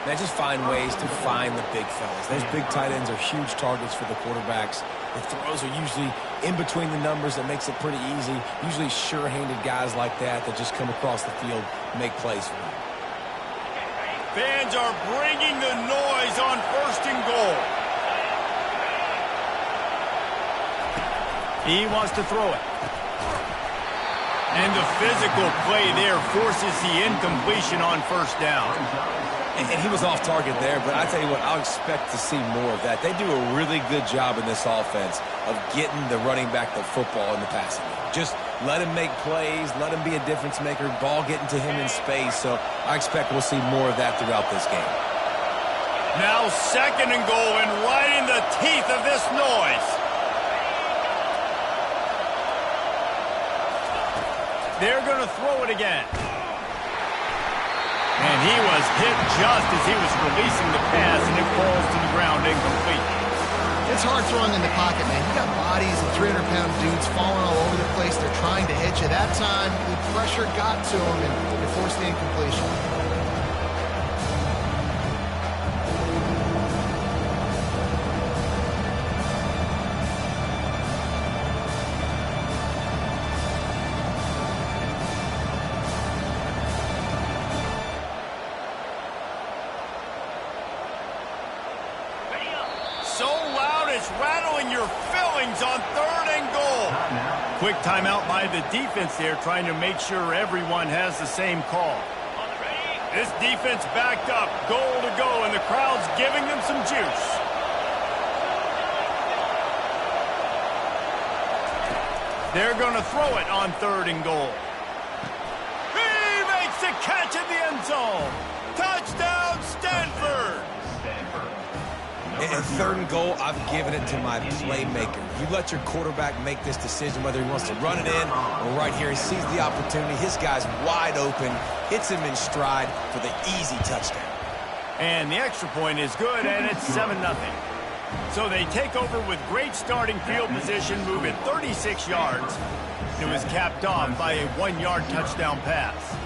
Man, just find ways to find the big fellas. Those big tight ends are huge targets for the quarterbacks. The throws are usually in between the numbers. That makes it pretty easy. Usually sure-handed guys like that just come across the field and make plays for them. Fans are bringing the noise on first and goal. He wants to throw it. And the physical play there forces the incompletion on first down. And he was off target there, but I tell you what, I'll expect to see more of that. They do a really good job in this offense of getting the running back the football in the passing game. Just let him make plays, let him be a difference maker, ball getting to him in space. So I expect we'll see more of that throughout this game. Now second and goal, and right in the teeth of this noise. They're going to throw it again. And he was hit just as he was releasing the pass, and it falls to the ground incomplete. It's hard throwing in the pocket, man. You got bodies and 300-pound dudes falling all over the place. They're trying to hit you. That time, the pressure got to him, and it forced the incompletion. So loud it's rattling your fillings on third and goal. Quick timeout by the defense there, trying to make sure everyone has the same call. This defense backed up, goal to go, and the crowd's giving them some juice. They're going to throw it on third and goal. He makes the catch in the end zone. Touchdown, Stanford. And third and goal, I've given it to my playmaker. You let your quarterback make this decision, whether he wants to run it in or right here. He sees the opportunity. His guy's wide open, hits him in stride for the easy touchdown. And the extra point is good, and it's 7-0. So they take over with great starting field position, moving 36 yards. It was capped off by a 1-yard touchdown pass.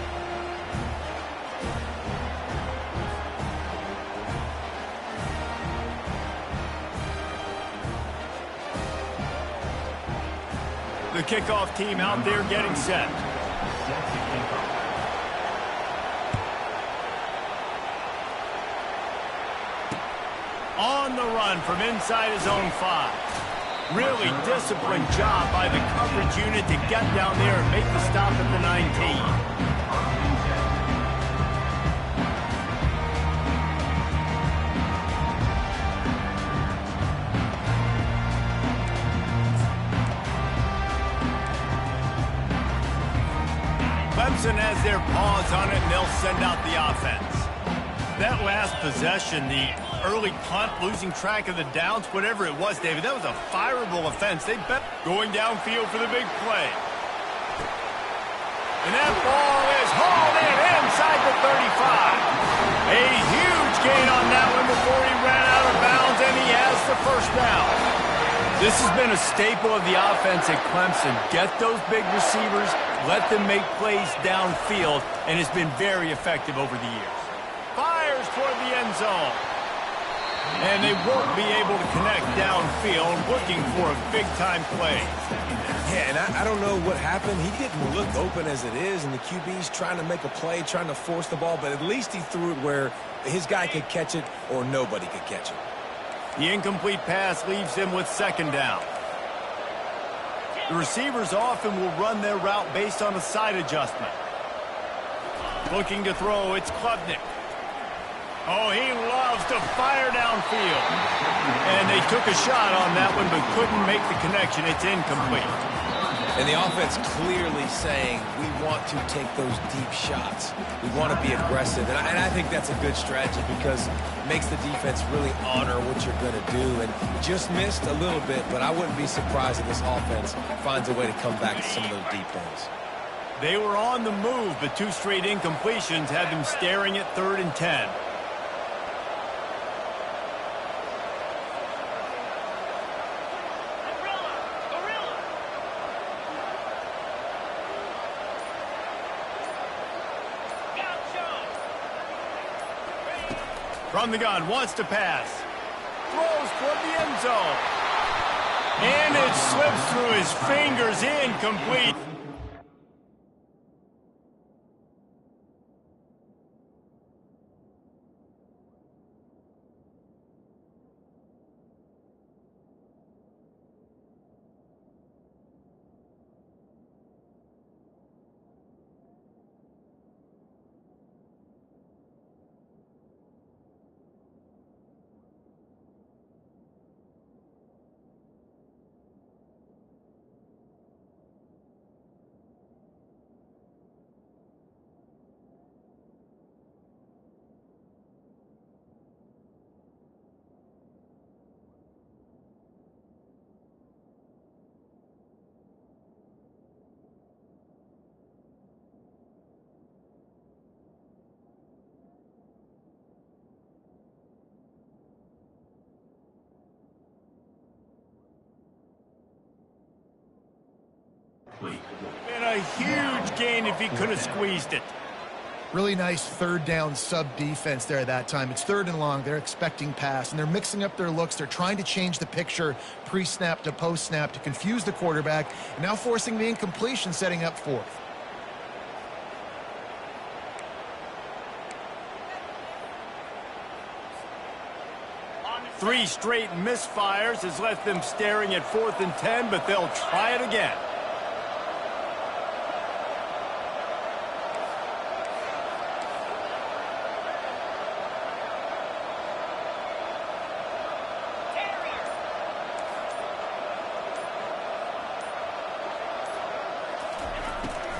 The kickoff team out there getting set. On the run from inside his own 5. Really disciplined job by the coverage unit to get down there and make the stop at the 19. Clemson has their paws on it, and they'll send out the offense. That last possession, the early punt, losing track of the downs, whatever it was, David, that was a fireable offense. They bet going downfield for the big play. And that ball is hauled in inside the 35. A huge gain on that one before he ran out of bounds, and he has the first down. This has been a staple of the offense at Clemson. Get those big receivers, let them make plays downfield, and it's been very effective over the years. Fires toward the end zone. And they won't be able to connect downfield, looking for a big-time play. Yeah, and I don't know what happened. He didn't look open as it is, and the QB's trying to make a play, trying to force the ball, but at least he threw it where his guy could catch it or nobody could catch it. The incomplete pass leaves him with second down. The receivers often will run their route based on a side adjustment. Looking to throw, it's Klubnik. Oh, he loves to fire downfield. And they took a shot on that one but couldn't make the connection. It's incomplete. And the offense clearly saying, we want to take those deep shots. We want to be aggressive. And I think that's a good strategy because it makes the defense really honor what you're going to do. And just missed a little bit, but I wouldn't be surprised if this offense finds a way to come back to some of those deep ones. They were on the move, but 2 straight incompletions had them staring at 3rd and 10. From the gun, wants to pass. Throws toward the end zone. And it slips through his fingers, incomplete. And a huge gain if he could have squeezed it. Really nice 3rd down sub-defense there that time. It's 3rd and long. They're expecting pass, and they're mixing up their looks. They're trying to change the picture pre-snap to post-snap to confuse the quarterback, and now forcing the incompletion, setting up 4th. Three straight misfires has left them staring at 4th and 10, but they'll try it again.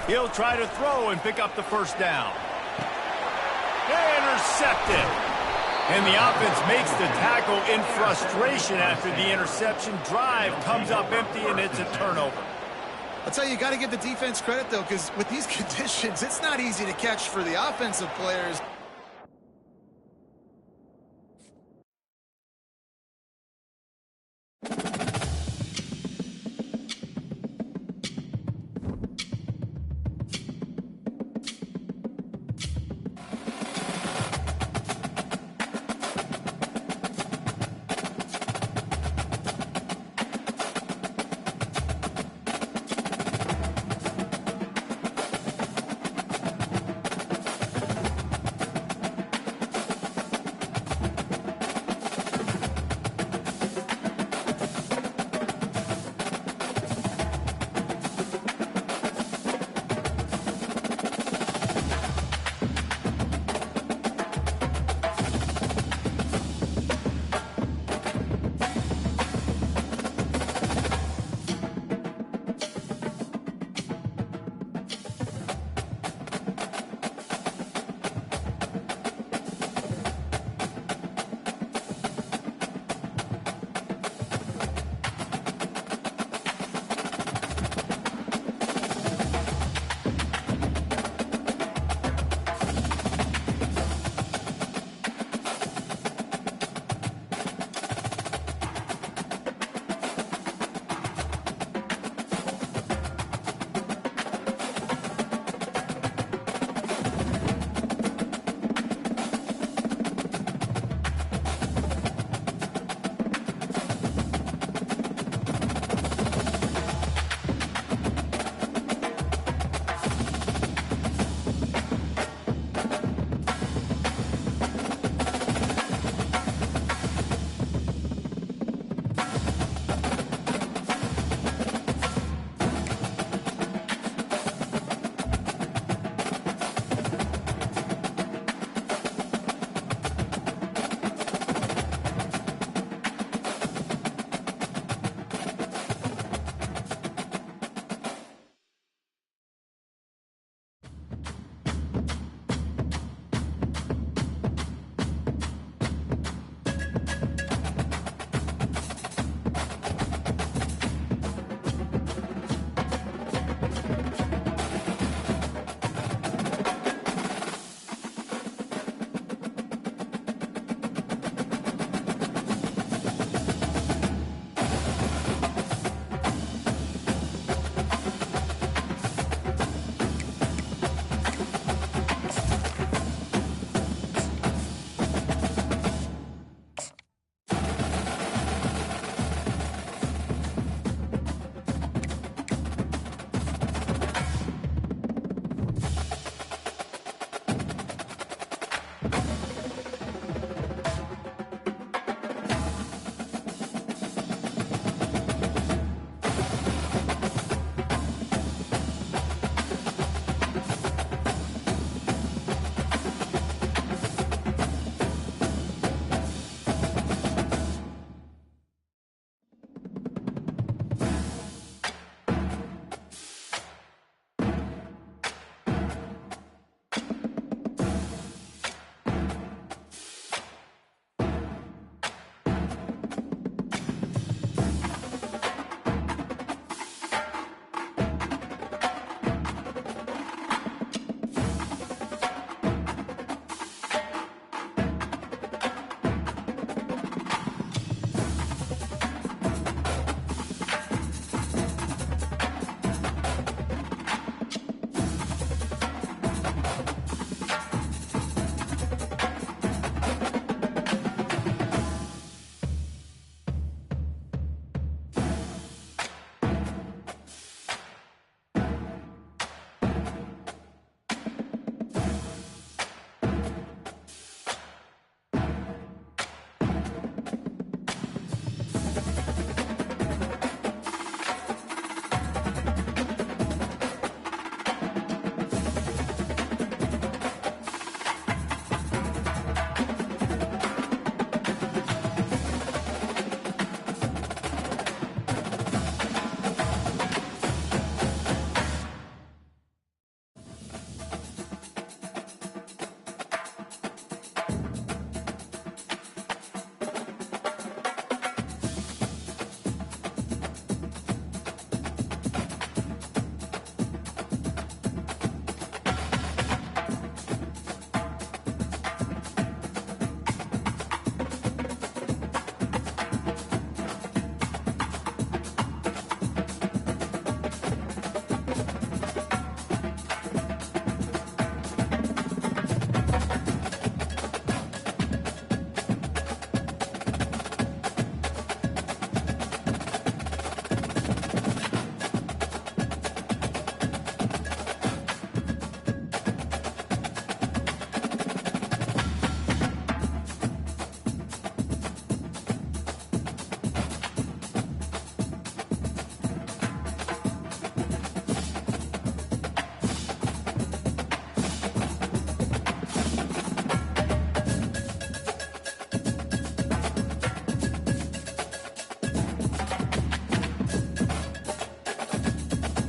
He'll try to throw and pick up the 1st down. Intercepted. And the offense makes the tackle in frustration after the interception. Drive comes up empty, and it's a turnover. I'll tell you, you got to give the defense credit, though, because with these conditions, it's not easy to catch for the offensive players.